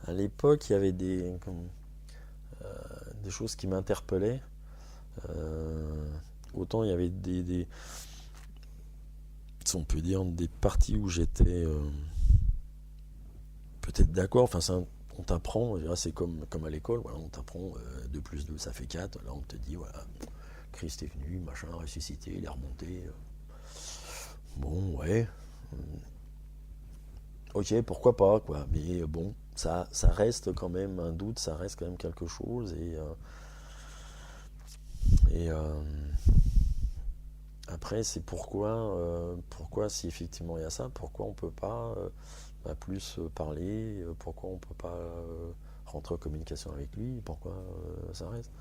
À l'époque, il y avait des choses qui m'interpellaient. Autant il y avait on peut dire, des parties où j'étais peut-être d'accord. Enfin, on t'apprend, c'est comme à l'école, voilà, on t'apprend 2 plus 2, ça fait 4. Là, on te dit, voilà, Christ est venu, machin, ressuscité, il est remonté. Bon, ouais. Ok, pourquoi pas, quoi. Mais bon, ça reste quand même un doute, ça reste quand même quelque chose. Et après, c'est pourquoi si effectivement il y a ça, pourquoi on peut pas plus parler, pourquoi on peut pas rentrer en communication avec lui, pourquoi ça reste.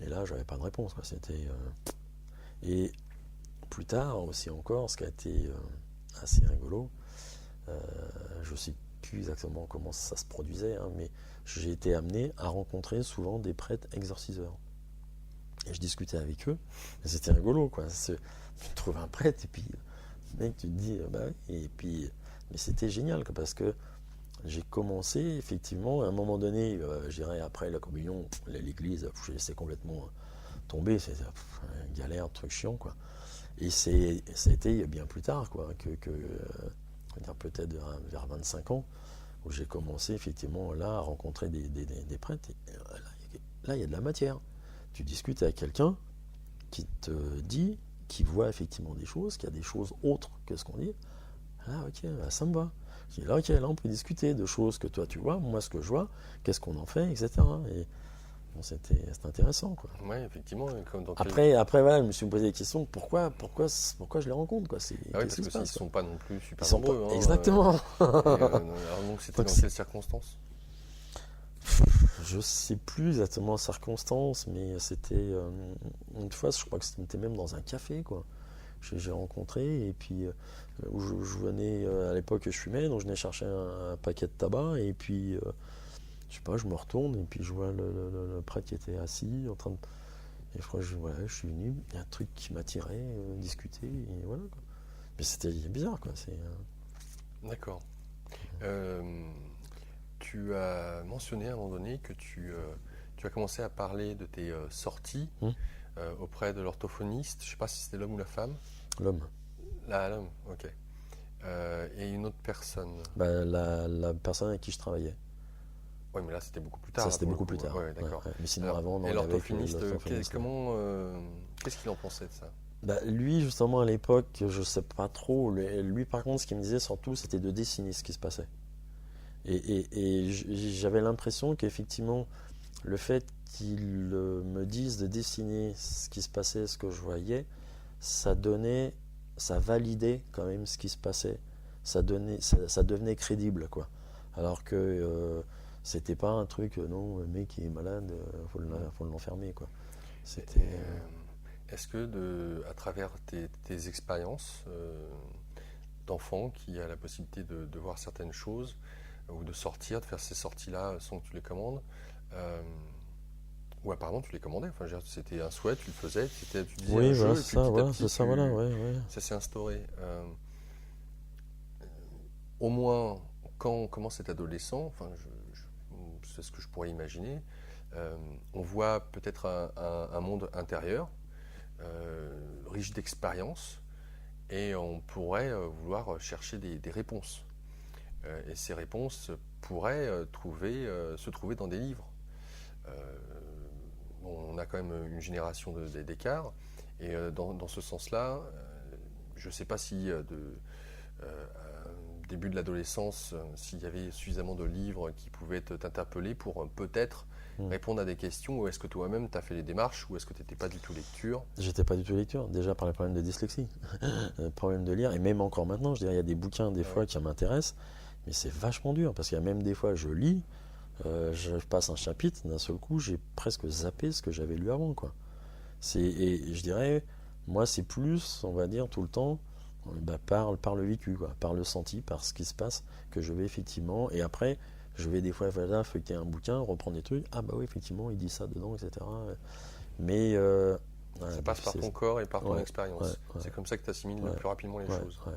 Et là, j'avais pas de réponse, quoi. C'était et plus tard aussi encore, ce qui a été assez rigolo. Je ne sais plus exactement comment ça se produisait, mais j'ai été amené à rencontrer souvent des prêtres exorciseurs. Et je discutais avec eux, et c'était rigolo, quoi. Tu trouves un prêtre, et puis, mec, tu te dis, bah oui, et puis, mais c'était génial, quoi, parce que j'ai commencé, effectivement, à un moment donné, je dirais après la communion, l'église, je laissais complètement tomber, c'était une galère, un truc chiant, quoi. Et ça a été bien plus tard, quoi, que peut-être vers 25 ans, où j'ai commencé effectivement là à rencontrer des prêtres. Et là, il y a de la matière. Tu discutes avec quelqu'un qui te dit, qui voit effectivement des choses, qui a des choses autres que ce qu'on dit. Ah ok, bah, ça me va. Je dis là, ok, là on peut discuter de choses que toi tu vois, moi ce que je vois, qu'est-ce qu'on en fait, etc. Et bon, c'était intéressant, quoi. Oui, effectivement. Comme dans Après, voilà, je me suis posé des questions, pourquoi je les rencontre, quoi. Ah oui, parce que s'ils ne sont pas non plus super Ils sont nombreux. pas... Exactement. Alors donc c'était Donc, dans quelles circonstances? Je sais plus exactement les circonstances, mais c'était une fois, je crois que c'était même dans un café, quoi. J'ai rencontré, et puis où je venais, à l'époque je fumais, donc je venais chercher un paquet de tabac, et puis je sais pas, je me retourne, et puis je vois le prêtre qui était assis, en train de... Et je crois que voilà, je suis venu, il y a un truc qui m'attirait, discuter, et voilà, quoi. Mais c'était bizarre, quoi. D'accord. Tu as mentionné à un moment donné que tu as commencé à parler de tes sorties auprès de l'orthophoniste. Je ne sais pas si c'était l'homme ou la femme. L'homme. L'homme, ok. Et une autre personne. Bah, la personne avec qui je travaillais. Oui, mais là c'était beaucoup plus tard. Ça, c'était beaucoup plus tard. Ouais, d'accord. Ouais. Mais sinon, Alors, avant, non, et l'orthophoniste, l'orthophoniste, qu'est-ce qu'il en pensait de ça? bah, lui, justement, à l'époque, je sais pas trop. Lui, par contre, ce qu'il me disait surtout, c'était de dessiner ce qui se passait. Et j'avais l'impression qu'effectivement, le fait qu'il me dise de dessiner ce qui se passait, ce que je voyais, ça validait quand même ce qui se passait. Ça devenait crédible, quoi. Alors que c'était pas un truc, non, le mec il est malade, faut l'enfermer, quoi. C'était. Est-ce que à travers tes expériences d'enfant qui a la possibilité de voir certaines choses ou de sortir, de faire ces sorties-là sans que tu les commandes, ou apparemment tu les commandais, enfin, je veux dire, c'était un souhait, tu le faisais, tu disais Oui, un voilà, jeu, c'est ça, voilà, c'est ça, voilà, ouais. ça s'est instauré. Au moins, quand on commence à être adolescent, enfin, c'est ce que je pourrais imaginer, on voit peut-être un monde intérieur, riche d'expériences, et on pourrait vouloir chercher des réponses. Et ces réponses pourraient se trouver dans des livres. On a quand même une génération d'écart, et dans ce sens-là, je ne sais pas si début de l'adolescence, s'il y avait suffisamment de livres qui pouvaient t'interpeller pour peut-être répondre à des questions, ou est-ce que toi-même tu as fait les démarches, ou est-ce que tu n'étais pas du tout lecture? J'étais pas du tout lecture, déjà par les problèmes de dyslexie, problème de lire, et même encore maintenant, je dirais, il y a des bouquins des fois qui m'intéressent, mais c'est vachement dur, parce qu'il y a même des fois, je lis, je passe un chapitre, d'un seul coup, j'ai presque zappé ce que j'avais lu avant, quoi. Et je dirais, moi, c'est plus, on va dire, tout le temps, par le vécu, quoi, par le senti, par ce qui se passe, que je vais effectivement, et après, je vais des fois feuilleter un bouquin, reprendre des trucs, ah bah oui, effectivement, il dit ça dedans, etc. Mais... ça passe par ton corps et par ton expérience. Ouais. C'est comme ça que tu assimiles le plus rapidement les choses. Ouais.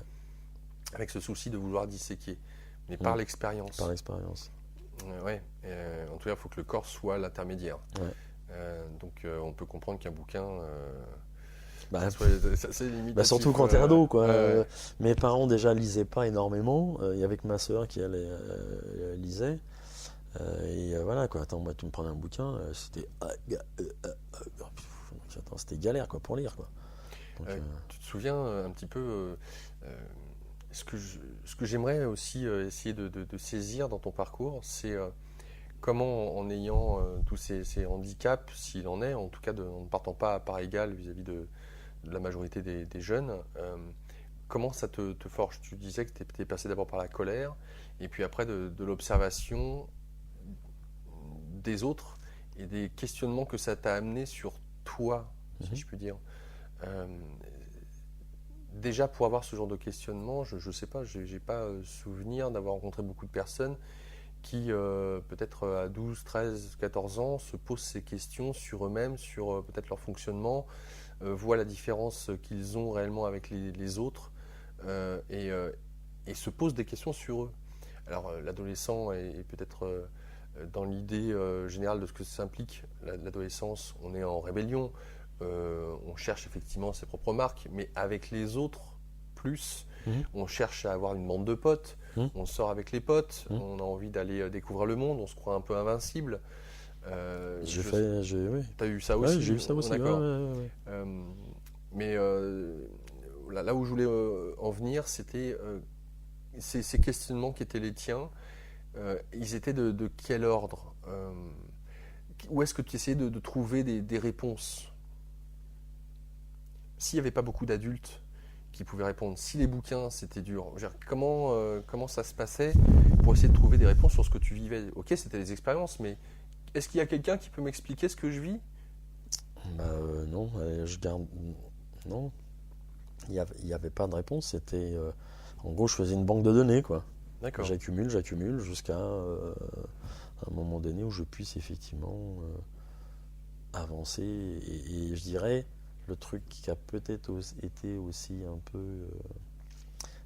Avec ce souci de vouloir disséquer, mais par l'expérience. Par l'expérience. Ouais. En tout cas, il faut que le corps soit l'intermédiaire. Ouais. Donc, on peut comprendre qu'un bouquin... surtout quand t'es ado, quoi. Mes parents déjà lisaient pas énormément. Il y avait que ma soeur qui lisait. Et voilà, quoi. Attends, moi, tu me prenais un bouquin, c'était galère, quoi, pour lire, quoi. Donc, tu te souviens un petit peu ce que j'aimerais aussi essayer de saisir dans ton parcours, c'est comment, en ayant tous ces handicaps, s'il en est, en tout cas en ne partant pas à part égale vis-à-vis de la majorité des jeunes, comment ça te forge? Tu disais que tu étais passé d'abord par la colère, et puis après de l'observation des autres et des questionnements que ça t'a amené sur toi, si je puis dire. Déjà, pour avoir ce genre de questionnement, je ne sais pas, j'ai pas souvenir d'avoir rencontré beaucoup de personnes qui, peut-être à 12, 13, 14 ans, se posent ces questions sur eux-mêmes, sur peut-être leur fonctionnement, voient la différence qu'ils ont réellement avec les autres, et se posent des questions sur eux. Alors, l'adolescent est peut-être dans l'idée générale de ce que ça implique, l'adolescence, on est en rébellion, on cherche effectivement ses propres marques, mais avec les autres plus, Mhm. on cherche à avoir une bande de potes, Mhm. on sort avec les potes, Mhm. on a envie d'aller découvrir le monde, on se croit un peu invincible. Oui. T'as eu ça Ouais, aussi, j'ai eu ça aussi. Ouais, d'accord. ouais. Euh, mais là où je voulais en venir, c'était ces questionnements qui étaient les tiens. Ils étaient de quel ordre? Où est-ce que tu essayais de trouver des réponses? S'il n'y avait pas beaucoup d'adultes qui pouvaient répondre, si les bouquins c'était dur, je veux dire, comment ça se passait pour essayer de trouver des réponses sur ce que tu vivais? Ok, c'était des expériences, mais est-ce qu'il y a quelqu'un qui peut m'expliquer ce que je vis? Bah, non, je garde. Non, il y avait pas de réponse. C'était. En gros, je faisais une banque de données, quoi. D'accord. J'accumule jusqu'à un moment donné où je puisse effectivement avancer. Et je dirais, le truc qui a peut-être été aussi un peu.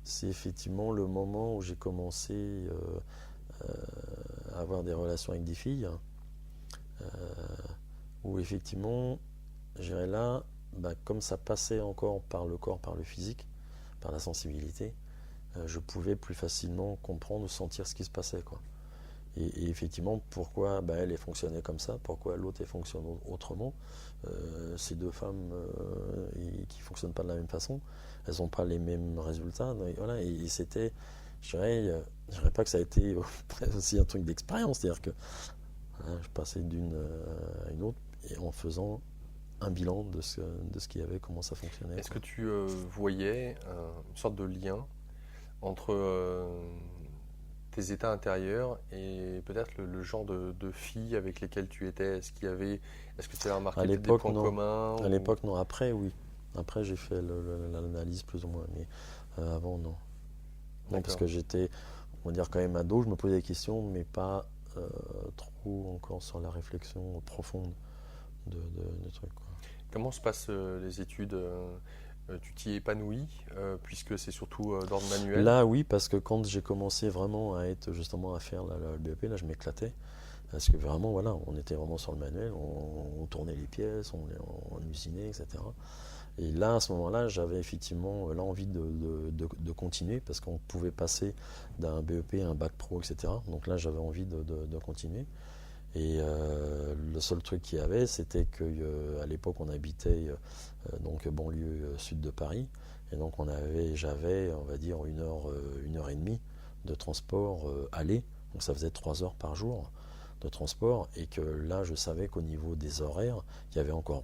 C'est effectivement le moment où j'ai commencé à avoir des relations avec des filles. euh, où effectivement, je dirais là, bah, comme ça passait encore par le corps, par le physique, par la sensibilité, je pouvais plus facilement comprendre ou sentir ce qui se passait, quoi. Et effectivement, pourquoi bah, elle fonctionnait comme ça, pourquoi l'autre elle fonctionne autrement. Ces deux femmes qui ne fonctionnent pas de la même façon, elles n'ont pas les mêmes résultats. Donc, voilà, et c'était, je dirais pas que ça a été aussi un truc d'expérience, c'est-à-dire que hein, je passais d'une à une autre et en faisant un bilan de ce qu'il y avait, comment ça fonctionnait. Est-ce Quoi. que tu voyais une sorte de lien entre tes états intérieurs et peut-être le genre de filles avec lesquelles tu étais? Est-ce que tu as À remarqué peut-être des l'époque, points non. communs À l'époque, non. Après, oui. Après, j'ai fait l'analyse plus ou moins, mais avant, non. Non, parce D'accord. que j'étais, on va dire, quand même ado, je me posais des questions, mais pas trop encore sur la réflexion profonde de trucs. Quoi. Comment se passent les études? Tu t'y épanouis puisque c'est surtout d'ordre manuel? Là, oui, parce que quand j'ai commencé vraiment à être justement à faire le BEP, là, je m'éclatais. Parce que vraiment, voilà, on était vraiment sur le manuel, on tournait les pièces, on usinait, etc. Et là, à ce moment-là, j'avais effectivement l'envie de continuer parce qu'on pouvait passer d'un BEP à un bac pro, etc. Donc là, j'avais envie de continuer. Et le seul truc qu'il y avait, c'était qu'à l'époque, on habitait donc banlieue sud de Paris. Et donc, j'avais, on va dire, une heure et demie de transport aller. Donc, ça faisait 3 heures par jour de transport. Et que là, je savais qu'au niveau des horaires, il y avait encore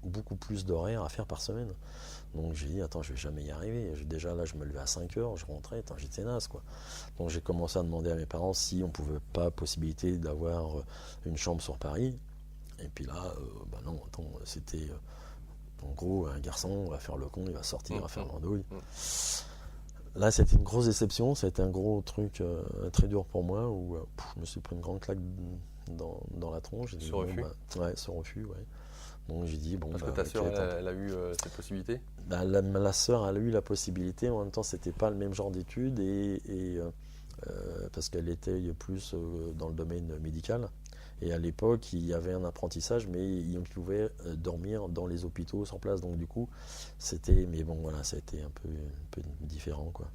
beaucoup plus d'horaires à faire par semaine. Donc j'ai dit, attends, je vais jamais y arriver. Déjà là, je me levais à 5 heures, je rentrais, attends, j'étais naze, quoi. Donc j'ai commencé à demander à mes parents si on pouvait pas, possibilité d'avoir une chambre sur Paris. Et puis là, bah non, attends, c'était en gros un garçon, va faire le con, il va sortir, va faire l'andouille. Là, c'était une grosse déception, ça a été un gros truc très dur pour moi où je me suis pris une grande claque dans la tronche. J'ai dit, Ce refus? ouais, ce refus, ouais. Donc j'ai dit, bon, Parce que bah, ta ok, sœur, elle a eu cette possibilité? bah, la sœur, elle a eu la possibilité, en même temps, c'était pas le même genre d'études, parce qu'elle était plus dans le domaine médical. Et à l'époque, il y avait un apprentissage, mais on pouvait dormir dans les hôpitaux sur place. Donc du coup, c'était, mais bon, voilà, ça a été un peu différent, quoi.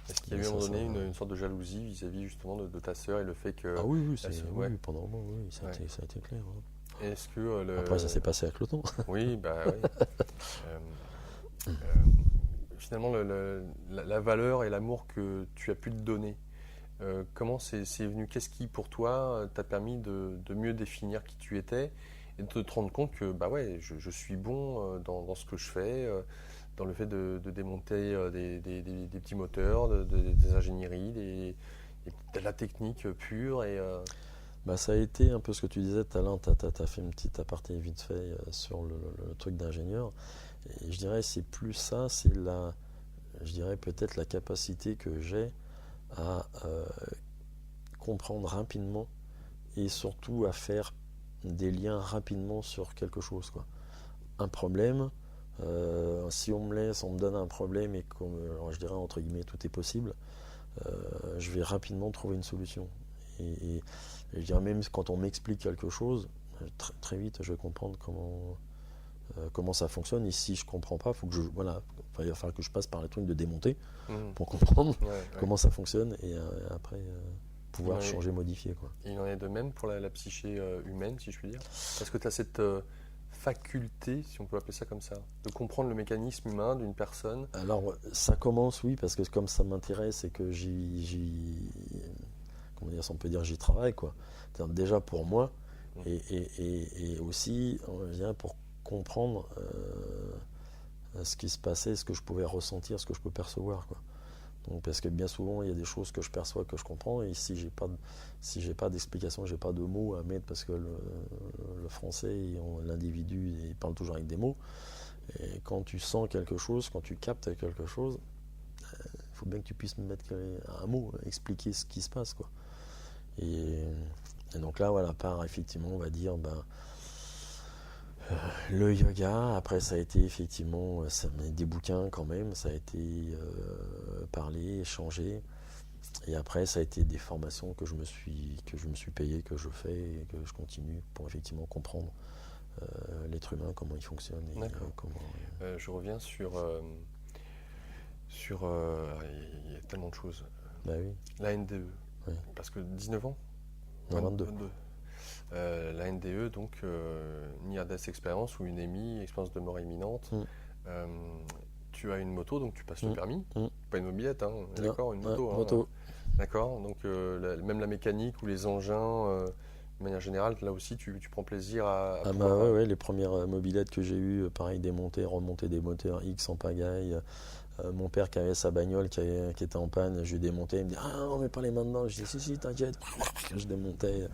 Est-ce qu'il y a eu à un moment donné une sorte de jalousie vis-à-vis justement de ta sœur et le fait que... Ah oui, oui, ouais. oui, pendant un moment, oui, ça a Ouais. été clair. Hein. Est-ce que Après, ça s'est passé avec le temps. Oui, bah oui. Euh, finalement, la valeur et l'amour que tu as pu te donner, comment c'est venu? Qu'est-ce qui, pour toi, t'a permis de mieux définir qui tu étais et de te rendre compte que, bah ouais, je suis bon dans ce que je fais, dans le fait de démonter des petits moteurs, des ingénieries, de la technique pure Bah, ça a été un peu ce que tu disais tout à l'heure, tu as fait une petite aparté vite fait sur le truc d'ingénieur. Et je dirais c'est plus ça, je dirais peut-être la capacité que j'ai à comprendre rapidement et surtout à faire des liens rapidement sur quelque chose, quoi. Un problème, si on me donne un problème et alors je dirais entre guillemets tout est possible, je vais rapidement trouver une solution. Et je dirais même quand on m'explique quelque chose, très vite je vais comprendre comment ça fonctionne. Et si je comprends pas, il va falloir que je passe par les trucs de démonter Mhm. pour comprendre Ouais, ouais. comment ça fonctionne et après pouvoir Ouais. changer, modifier, quoi. Il en est de même pour la psyché humaine, si je puis dire. Est-ce que tu as cette faculté, si on peut appeler ça comme ça, de comprendre le mécanisme humain d'une personne? Alors, ça commence, oui, parce que comme ça m'intéresse et que comment dire, on peut dire, j'y travaille, quoi. C'est-à-dire, déjà pour moi, et aussi, on vient pour comprendre ce qui se passait, ce que je pouvais ressentir, ce que je peux percevoir, quoi. Donc, parce que bien souvent, il y a des choses que je perçois, que je comprends, et si j'ai pas d'explication, j'ai pas de mots à mettre, parce que le français, l'individu, il parle toujours avec des mots. Et quand tu sens quelque chose, quand tu captes quelque chose, il faut bien que tu puisses me mettre un mot, expliquer ce qui se passe, quoi. Et donc là, voilà, part effectivement, on va dire, le yoga. Après, ça a été effectivement, des bouquins quand même, ça a été parlé, échangé. Et après, ça a été des formations que je me suis payé, que je fais et que je continue pour effectivement comprendre l'être humain, comment il fonctionne. Et, comment. Je reviens sur. Il y a tellement de choses. Bah oui. La NDE. Oui. Parce que 19 ans. Non, 22. La NDE, donc Near Death Experience ou une EMI, expérience de mort imminente. Tu as une moto, donc tu passes le permis. Pas une mobilette, hein, d'accord, une moto. Moto. D'accord, donc même la mécanique ou les engins, de manière générale, là aussi tu prends plaisir à ouais, les premières mobilettes que j'ai eues, pareil, démonter, remonter des moteurs X en pagaille. Mon père qui avait sa bagnole qui était en panne, je lui démontais, il me dit ah on met pas les mains dedans, je dis si t'inquiète, je démontais.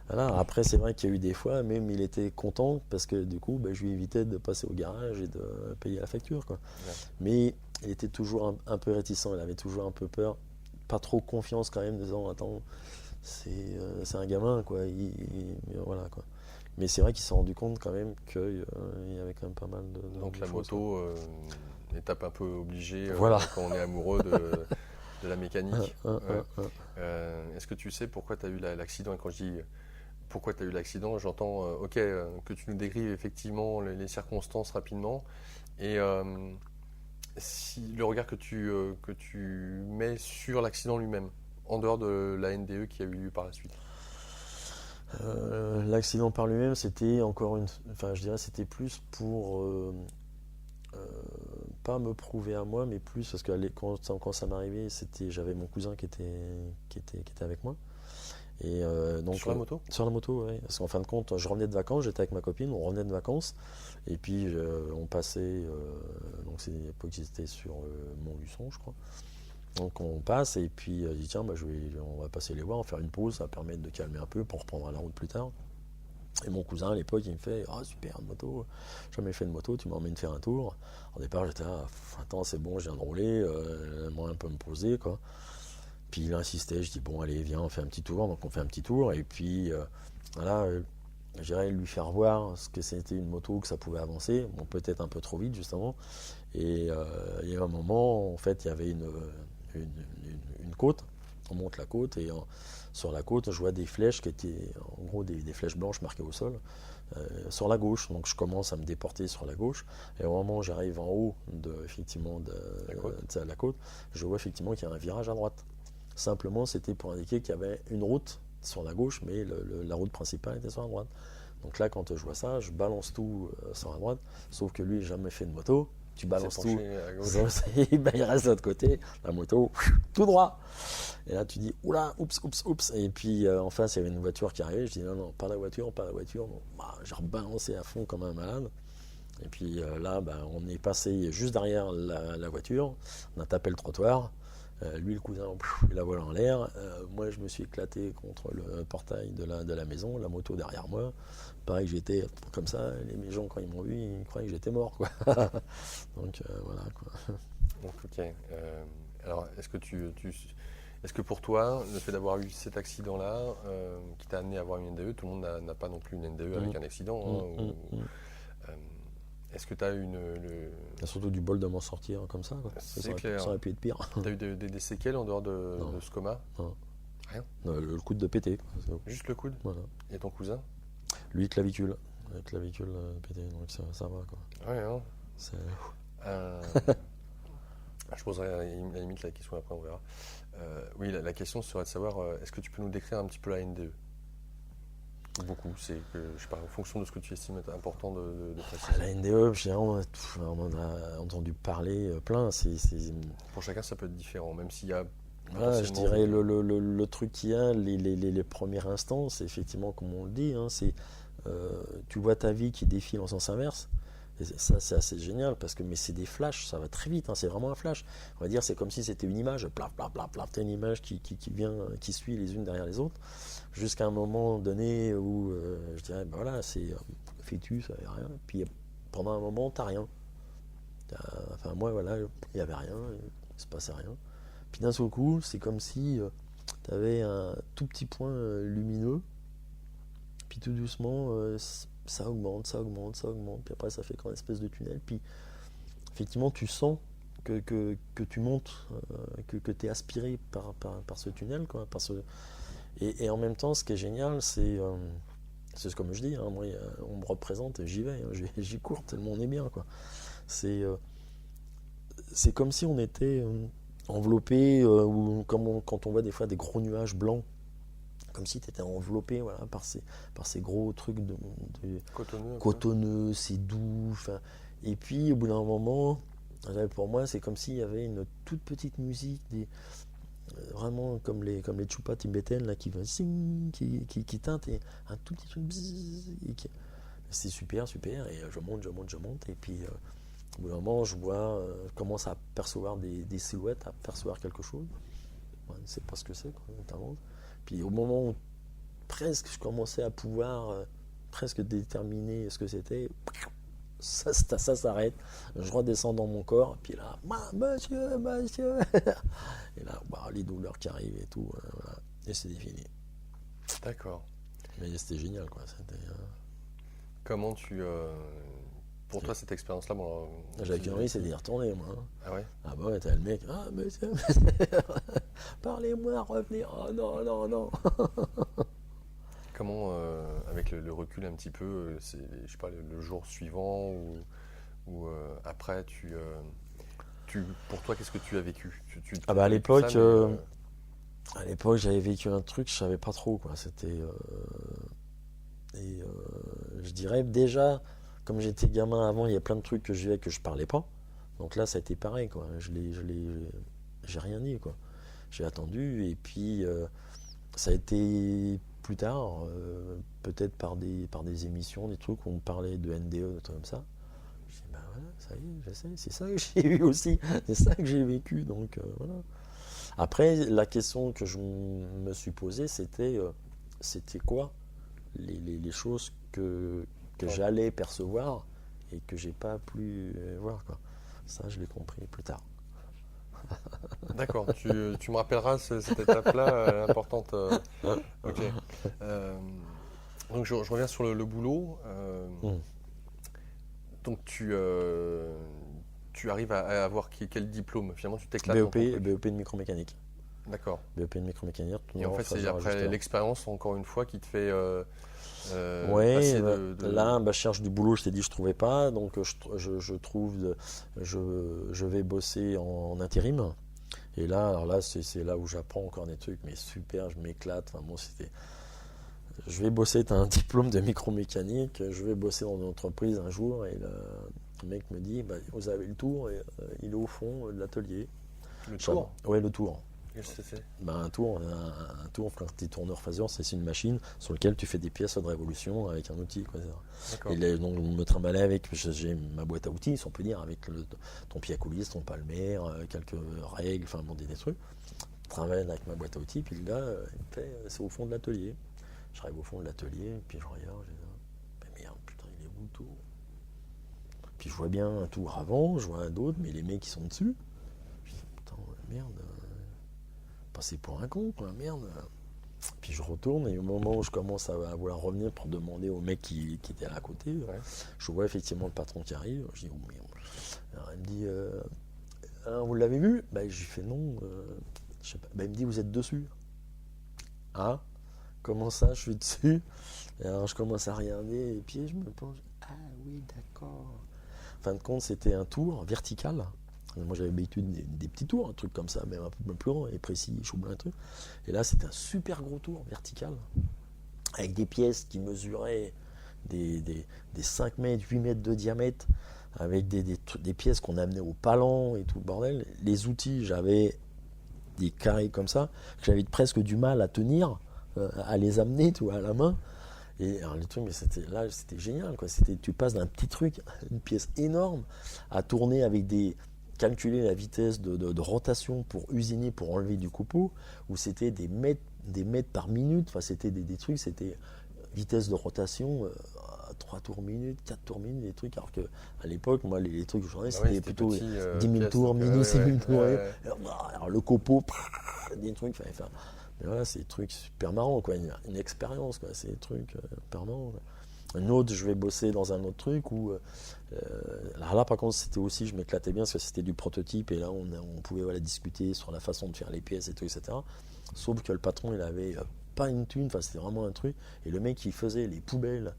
Voilà. Après c'est vrai qu'il y a eu des fois, même il était content parce que du coup je lui évitais de passer au garage et de payer la facture, quoi. Ouais. Mais il était toujours un peu réticent, il avait toujours un peu peur, pas trop confiance quand même, disant attends c'est un gamin, quoi. Voilà, quoi. Mais c'est vrai qu'il s'est rendu compte quand même qu'il y avait quand même pas mal de donc la choses, moto, étape un peu obligée voilà. quand on est amoureux de la mécanique. Est-ce que tu sais pourquoi tu as eu l'accident? Et quand je dis pourquoi tu as eu l'accident, j'entends que tu nous décrives effectivement les circonstances rapidement. Et si le regard que tu mets sur l'accident lui-même, en dehors de la NDE qui a eu lieu par la suite. L'accident par lui-même, c'était je dirais c'était plus pour pas me prouver à moi, mais plus parce que quand ça m'arrivait, j'avais mon cousin qui était avec moi. Et donc, sur la moto? Sur la moto, oui. Parce qu'en fin de compte, je revenais de vacances, j'étais avec ma copine, on revenait de vacances, et puis on passait, donc c'est l'époque c'était sur Montluçon, je crois. Donc on passe, et puis je dis tiens, on va passer les voir, on va faire une pause, ça va permettre de calmer un peu pour reprendre la route plus tard. Et mon cousin à l'époque, il me fait ah super, une moto, jamais fait de moto, tu m'emmènes faire un tour. Au départ, j'étais attends, c'est bon, je viens de rouler, moi un peu me poser, quoi. Puis il insistait, je dis bon allez viens on fait un petit tour, donc on fait un petit tour et puis voilà, j'irais lui faire voir ce que c'était une moto, que ça pouvait avancer, bon peut-être un peu trop vite justement, et il y a un moment en fait il y avait une côte, on monte la côte et sur la côte je vois des flèches qui étaient en gros des flèches blanches marquées au sol sur la gauche, donc je commence à me déporter sur la gauche et au moment où j'arrive en haut de la côte, je vois effectivement qu'il y a un virage à droite. Simplement, c'était pour indiquer qu'il y avait une route sur la gauche, mais la route principale était sur la droite. Donc là, quand je vois ça, je balance tout sur la droite, sauf que lui, il n'a jamais fait de moto. Tu balances tout, il reste de l'autre côté, la moto, tout droit. Et là, tu dis, oula, oups. Et puis, en face, il y avait une voiture qui arrivait. Je dis, non, pas la voiture. Donc, j'ai rebalancé à fond comme un malade. Et puis là, on est passé juste derrière la voiture. On a tapé le trottoir. Lui, le cousin, il la vole en l'air. Moi, je me suis éclaté contre le portail de la maison, la moto derrière moi. Pareil, j'étais comme ça. Les gens, quand ils m'ont vu, ils croyaient que j'étais mort, quoi. Donc, voilà, quoi. Donc, ok. Alors, est-ce que pour toi, le fait d'avoir eu cet accident-là, qui t'a amené à avoir une NDE, tout le monde n'a pas non plus une NDE avec un accident, est-ce que tu as eu Il y a surtout du bol de m'en sortir comme ça, quoi. C'est clair. Ça aurait pu être pire. Tu as eu des séquelles en dehors de ce coma? Non. Rien? Le coude de pété. Juste le coude? Voilà. Et ton cousin? Lui, clavicule. La clavicule pétée, donc ça va quoi. Ouais, hein. C'est... Euh, je poserai à la limite la question après, on verra. Oui, la question serait de savoir, est-ce que tu peux nous décrire un petit peu la NDE? Beaucoup, c'est que, je sais pas, en fonction de ce que tu estimes être important de préciser. La NDE, on en a entendu parler plein. Pour chacun, ça peut être différent, même s'il y a Voilà, je potentiellement dirais le truc qu'il y a, les premières instances, effectivement, comme on le dit, hein, tu vois ta vie qui défile en sens inverse. Et ça, c'est assez génial parce que mais c'est des flashs, ça va très vite, hein, c'est vraiment un flash. On va dire, c'est comme si c'était une image, plaf, plaf, plaf, plaf, t'as une image qui vient, qui suit les unes derrière les autres, jusqu'à un moment donné où je dirais, ben voilà, c'est fœtus, ça avait rien. Puis pendant un moment, t'as rien. Enfin, moi, voilà, il n'y avait rien, il se passait rien. Puis d'un seul coup, c'est comme si tu avais un tout petit point lumineux, puis tout doucement, ça augmente, ça augmente, ça augmente, puis après ça fait comme une espèce de tunnel, puis effectivement tu sens que tu montes, que tu es aspiré par ce tunnel, quoi, et en même temps, ce qui est génial, c'est comme je dis, hein, moi, on me représente et j'y vais, hein, j'y cours tellement on est bien, quoi. C'est c'est comme si on était enveloppé, ou quand on voit des fois des gros nuages blancs, comme si tu étais enveloppé, voilà, par ces gros trucs de cotonneux. cotonneux, c'est doux. Et puis au bout d'un moment, pour moi, c'est comme s'il y avait une toute petite musique, vraiment comme les chupas tibétaines là, qui va qui teintent, et un tout petit truc bzzz, c'est super, super. Et je monte, et puis au bout d'un moment, je commence à percevoir des silhouettes, à percevoir quelque chose. Ouais, je ne sais pas ce que c'est, quoi, notamment. Puis au moment où presque je commençais à pouvoir presque déterminer ce que c'était, ça s'arrête. Je redescends dans mon corps, puis là, monsieur. Et là, bah, les douleurs qui arrivent et tout, voilà. Et c'est fini. D'accord. Mais c'était génial, quoi. Comment pour toi, cette expérience-là, bon, j'avais qu'une envie, c'est d'y retourner, moi. Ah ouais? Ah bah ouais, t'as le mec, ah monsieur, parlez-moi, revenez, oh non, non, non. Comment, avec le recul un petit peu, je sais pas, le jour suivant ou après, pour toi, qu'est-ce que tu as vécu? Ah bah as vécu ça, à l'époque, j'avais vécu un truc, je savais pas trop, quoi. Je dirais déjà, comme j'étais gamin avant, il y a plein de trucs que je vivais que je parlais pas. Donc là, ça a été pareil, quoi. J'ai rien dit, quoi. J'ai attendu, et puis ça a été plus tard, peut-être par des émissions, des trucs où on parlait de NDE, des trucs comme ça. Je dis, ben voilà, ça y est, je sais, c'est ça que j'ai eu aussi, c'est ça que j'ai vécu, donc voilà. Après, la question que je me suis posée, c'était quoi les choses que j'allais percevoir et que j'ai pas pu voir, quoi. Ça, je l'ai compris plus tard. D'accord, tu me rappelleras cette étape-là, importante. Ok. Donc je reviens sur le boulot. Mm. Donc tu arrives à avoir quel diplôme? Finalement, tu t'éclates dans ton truc. BEP de micromécanique. D'accord. BEP de micromécanique. Et en fait, c'est après l'expérience, encore une fois, qui te fait ouais, passer là, je cherche du boulot, je t'ai dit, je trouvais pas, donc je vais bosser en intérim. Et là, alors là, c'est là où j'apprends encore des trucs, mais super, je m'éclate. Enfin, bon, je vais bosser, tu as un diplôme de micromécanique, je vais bosser dans une entreprise un jour, et le mec me dit, bah, vous avez le tour, et, il est au fond de l'atelier. Le tour? Ouais, le tour. Qu'est-ce que c'est? Un tour, quand tu es tourneur phaseur, c'est une machine sur laquelle tu fais des pièces de révolution avec un outil, quoi. Et donc, on me trimballait avec, j'ai ma boîte à outils, si on peut dire, avec ton pied à coulisse, ton palmaire, quelques règles, enfin bon, des trucs. Je travaille avec ma boîte à outils, puis le gars, il me fait, c'est au fond de l'atelier. J'arrive au fond de l'atelier, puis je regarde, je dis, mais merde, putain, il est où le tour? Puis je vois bien un tour avant, je vois un d'autre, mais les mecs qui sont dessus. Je dis, putain, merde. Passer pour un con, quoi, merde. Puis je retourne, et au moment où je commence à vouloir revenir pour demander au mec qui était là à côté, ouais, je vois effectivement le patron qui arrive. Je dis, oh merde. Alors il me dit, vous l'avez vu? Bah, je lui fais non, je sais pas. Bah, il me dit, vous êtes dessus. Ah, comment ça, je suis dessus. Et alors je commence à regarder les pieds, je me penche. Ah oui, d'accord. En fin de compte, c'était un tour vertical. Moi, j'avais l'habitude des petits tours, un truc comme ça, même un peu plus grand et précis, choublin, un truc. Et là, c'était un super gros tour vertical, avec des pièces qui mesuraient des 5 mètres, 8 mètres de diamètre, avec des pièces qu'on amenait au palan et tout le bordel. Les outils, j'avais des carrés comme ça, que j'avais presque du mal à tenir, à les amener, tu vois, à la main. Et alors, les trucs, mais c'était génial, quoi. Tu passes d'un petit truc, une pièce énorme, à tourner avec calculer la vitesse de rotation pour usiner, pour enlever du copeau, où c'était des mètres par minute. Enfin, c'était des trucs, c'était vitesse de rotation, 3 tours minute, 4 tours minute, des trucs. Alors qu'à l'époque, moi, les trucs que je faisais, c'était plutôt petit, 10 000 tours minute, 6 000 tours. Alors, le copeau, des trucs, fallait faire. Mais voilà, c'est des trucs super marrants, quoi. Une expérience, quoi. C'est des trucs super marrants, quoi. Un autre, je vais bosser dans un autre truc où. Alors là, par contre, c'était aussi, je m'éclatais bien parce que c'était du prototype et là, on pouvait discuter sur la façon de faire les pièces et tout, etc. Sauf que le patron, il avait pas une thune, enfin, c'était vraiment un truc. Et le mec, il faisait les poubelles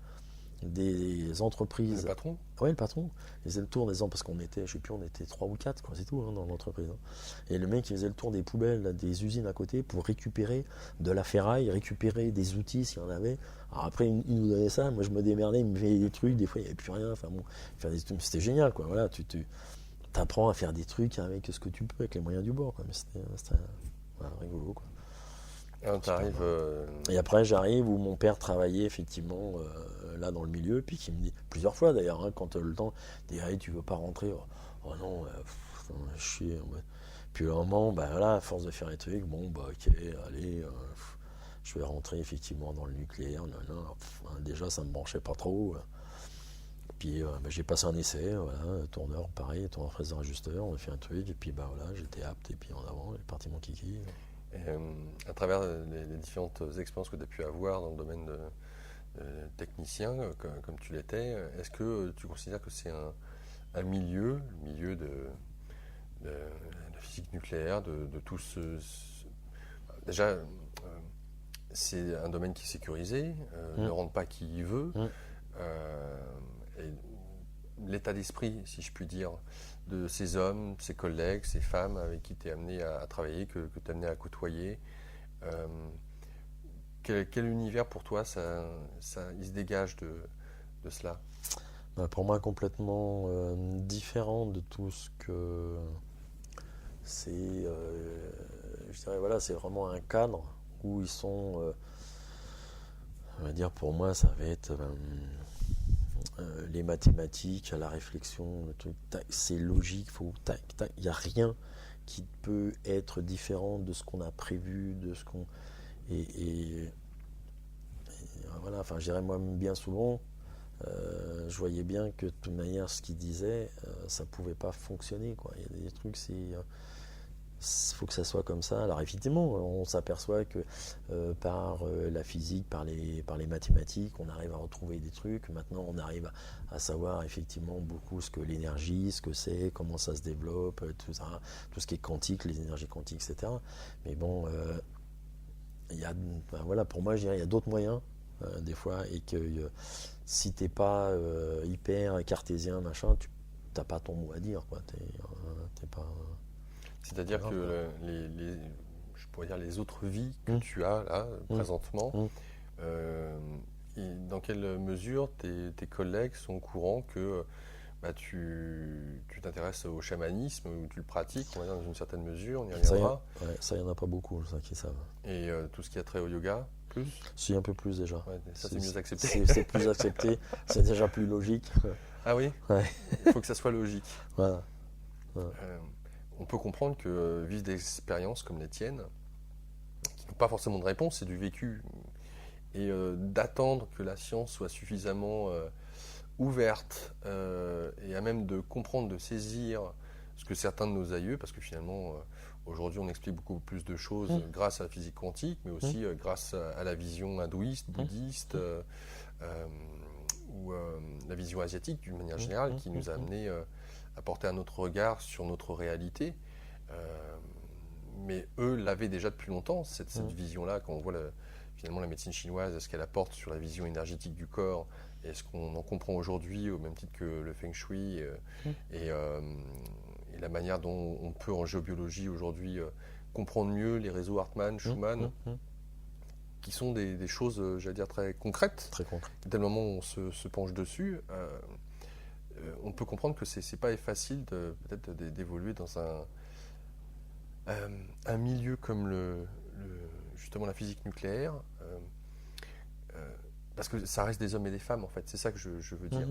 des entreprises. Le patron ? Oui, le patron. Il faisait le tour des ans parce qu'on était, je sais plus, on était 3 ou 4, quoi, c'est tout, hein, dans l'entreprise. Hein. Et le mec, il faisait le tour des poubelles des usines à côté pour récupérer de la ferraille, récupérer des outils s'il y en avait. Alors après, il nous donnait ça, moi je me démerdais, il me faisait des trucs, des fois il n'y avait plus rien. Enfin bon, c'était génial, quoi. Voilà, tu apprends à faire des trucs avec ce que tu peux, avec les moyens du bord, quoi. Mais c'était rigolo, quoi. Et après, j'arrive où mon père travaillait effectivement là dans le milieu, puis qui me dit plusieurs fois d'ailleurs, hein, quand le temps, il dit hey, tu veux pas rentrer? Oh non, chier. Ouais. Puis au moment, bah voilà, à force de faire les trucs, bon bah ok, allez, je vais rentrer effectivement dans le nucléaire. Déjà, ça me branchait pas trop. Puis j'ai passé un essai, voilà, tourneur, pareil, tourneur fraiseur ajusteur, on a fait un truc, et puis bah voilà, j'étais apte, et puis en avant, j'ai parti mon kiki. À travers les différentes expériences que tu as pu avoir dans le domaine de technicien, comme tu l'étais, est-ce que tu considères que c'est un milieu, le milieu de la physique nucléaire, de tout déjà, c'est un domaine qui est sécurisé, ne rentre pas qui y veut, et l'état d'esprit, si je puis dire, de ces hommes, ces collègues, ces femmes avec qui tu es amené à travailler, que tu es amené à côtoyer. Quel univers pour toi il se dégage de cela? Pour moi, complètement différent de tout ce que c'est. Je dirais, voilà, c'est vraiment un cadre où ils sont. On va dire, pour moi, ça va être. Les mathématiques, la réflexion, le truc, c'est logique, il n'y a rien qui peut être différent de ce qu'on a prévu, de ce qu'on. Et voilà, enfin, je dirais moi bien souvent, je voyais bien que de toute manière, ce qu'il disait, ça ne pouvait pas fonctionner, quoi. Il y a des trucs, faut que ça soit comme ça. Alors effectivement, on s'aperçoit que par la physique, par les mathématiques, on arrive à retrouver des trucs. Maintenant, on arrive à savoir effectivement beaucoup ce que l'énergie, ce que c'est, comment ça se développe, tout ça, tout ce qui est quantique, les énergies quantiques, etc. Mais bon, voilà, pour moi, je dirais, il y a d'autres moyens des fois, et que si t'es pas hyper cartésien, machin, tu n'as pas ton mot à dire, quoi. T'es pas. C'est-à-dire que je pourrais dire les autres vies que tu as là, présentement, dans quelle mesure tes collègues sont au courant que tu t'intéresses au chamanisme, ou tu le pratiques, on va dire, dans une certaine mesure, on y reviendra. Ça, il n'y en a pas beaucoup, ça, qui savent. Et tout ce qui a trait au yoga, plus? Si, un peu plus déjà. Ouais, ça, c'est mieux accepté. C'est plus accepté, c'est déjà plus logique. Ah oui? Ouais. Il faut que ça soit logique. Voilà. On peut comprendre que vivre des expériences comme les tiennes, qui n'ont pas forcément de réponse, c'est du vécu. Et d'attendre que la science soit suffisamment ouverte et à même de comprendre, de saisir ce que certains de nos aïeux, parce que finalement, aujourd'hui, on explique beaucoup plus de choses grâce à la physique quantique, mais aussi grâce à la vision hindouiste, bouddhiste, ou la vision asiatique d'une manière générale, qui nous a amené à porter un autre regard sur notre réalité. Mais eux l'avaient déjà depuis longtemps, cette vision-là, quand on voit finalement la médecine chinoise, ce qu'elle apporte sur la vision énergétique du corps, et ce qu'on en comprend aujourd'hui au même titre que le feng shui, et, euh, et la manière dont on peut en géobiologie aujourd'hui comprendre mieux les réseaux Hartmann, Schumann, qui sont des choses, j'allais dire, très concrètes. Très concret. Dès le moment où on se penche dessus, on peut comprendre que c'est pas facile peut-être d'évoluer dans un milieu comme justement la physique nucléaire, parce que ça reste des hommes et des femmes en fait, c'est ça que je veux dire.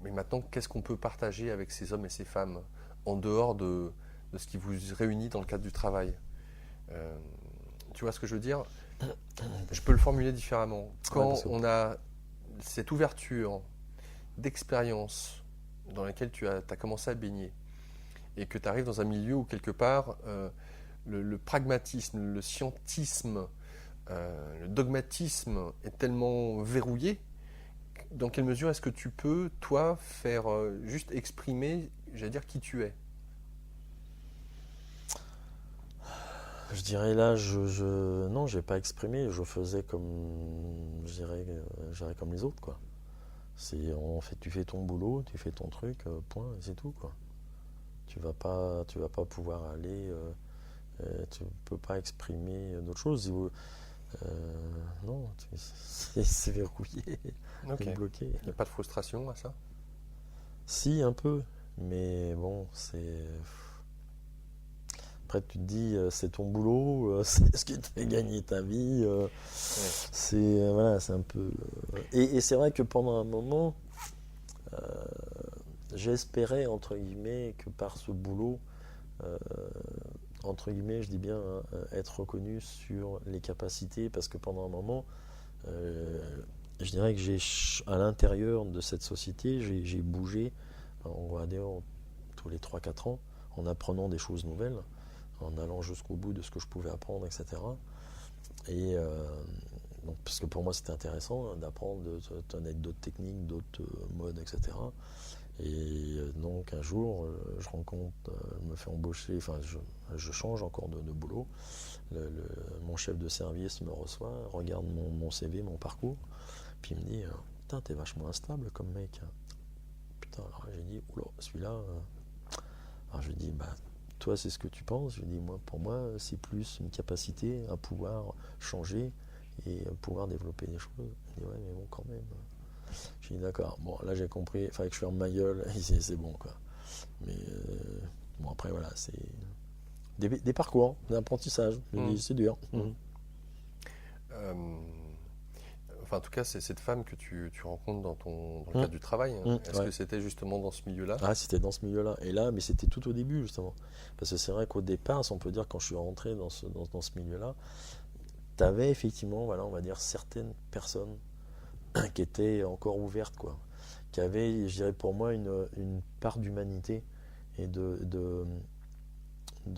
Mais maintenant, qu'est-ce qu'on peut partager avec ces hommes et ces femmes en dehors de ce qui vous réunit dans le cadre du travail? Tu vois ce que je veux dire? Je peux le formuler différemment. Quand on a cette ouverture d'expérience dans laquelle tu as commencé à baigner, et que tu arrives dans un milieu où quelque part le pragmatisme, le scientisme, le dogmatisme est tellement verrouillé, dans quelle mesure est-ce que tu peux, toi, faire juste exprimer, j'allais dire, qui tu es? Je dirais là, non, j'ai pas exprimé, je faisais comme, je dirais comme les autres, quoi. Tu fais ton boulot, tu fais ton truc, point, et c'est tout, quoi. Tu vas pas pouvoir aller, tu peux pas exprimer d'autres choses. Non, c'est verrouillé, c'est bloqué. Il n'y a pas de frustration à ça? Si, un peu, mais bon, c'est. Après, tu te dis, c'est ton boulot, c'est ce qui te fait gagner ta vie. Voilà, c'est un peu. Et c'est vrai que pendant un moment, j'espérais, entre guillemets, que par ce boulot, entre guillemets, je dis bien, être reconnu sur les capacités, parce que pendant un moment, je dirais que à l'intérieur de cette société, j'ai bougé, on va dire, tous les 3-4 ans, en apprenant des choses nouvelles, en allant jusqu'au bout de ce que je pouvais apprendre, etc. Et donc, parce que pour moi, c'était intéressant d'apprendre, de connaître d'autres techniques, d'autres modes, etc. Et donc un jour, je rencontre, me fais embaucher, enfin je change encore de boulot. Mon chef de service me reçoit, regarde mon CV, mon parcours, puis il me dit, putain, t'es vachement instable comme mec. Putain, alors j'ai dit, oula, celui-là. Alors je lui dis, bah toi c'est ce que tu penses. Je lui dis, pour moi c'est plus une capacité à pouvoir changer et à pouvoir développer des choses. Il dit, ouais, mais bon, quand même. J'ai dit d'accord, bon là j'ai compris, il fallait que je ferme ma gueule, et c'est bon quoi. Mais bon après voilà, c'est des parcours d'apprentissage, c'est dur. Enfin en tout cas c'est cette femme que tu rencontres dans le cadre du travail, est-ce que c'était justement dans ce milieu-là? Ah, c'était dans ce milieu-là, et là, mais c'était tout au début justement, parce que c'est vrai qu'au départ, si on peut dire, quand je suis rentré dans ce milieu-là, tu avais effectivement, voilà, on va dire certaines personnes qui était encore ouverte, quoi, qui avait, je dirais pour moi, une part d'humanité et de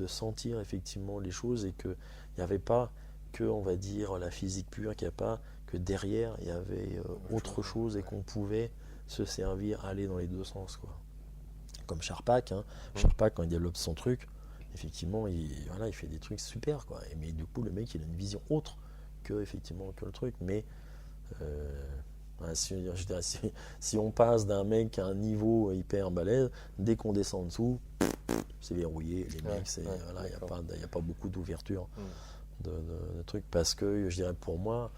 sentir effectivement les choses, et qu'il n'y avait pas que, on va dire, la physique pure, qu'il n'y a pas que derrière il y avait autre chose, et qu'on pouvait se servir, aller dans les deux sens, quoi. Comme Charpak, Charpak, quand il développe son truc, effectivement, il fait des trucs super, quoi. Mais du coup, le mec, il a une vision autre que le truc, mais si on passe d'un mec à un niveau hyper balèze, dès qu'on descend en dessous, c'est verrouillé. Les mecs, il n'y a pas beaucoup d'ouverture de trucs, parce que je dirais pour moi,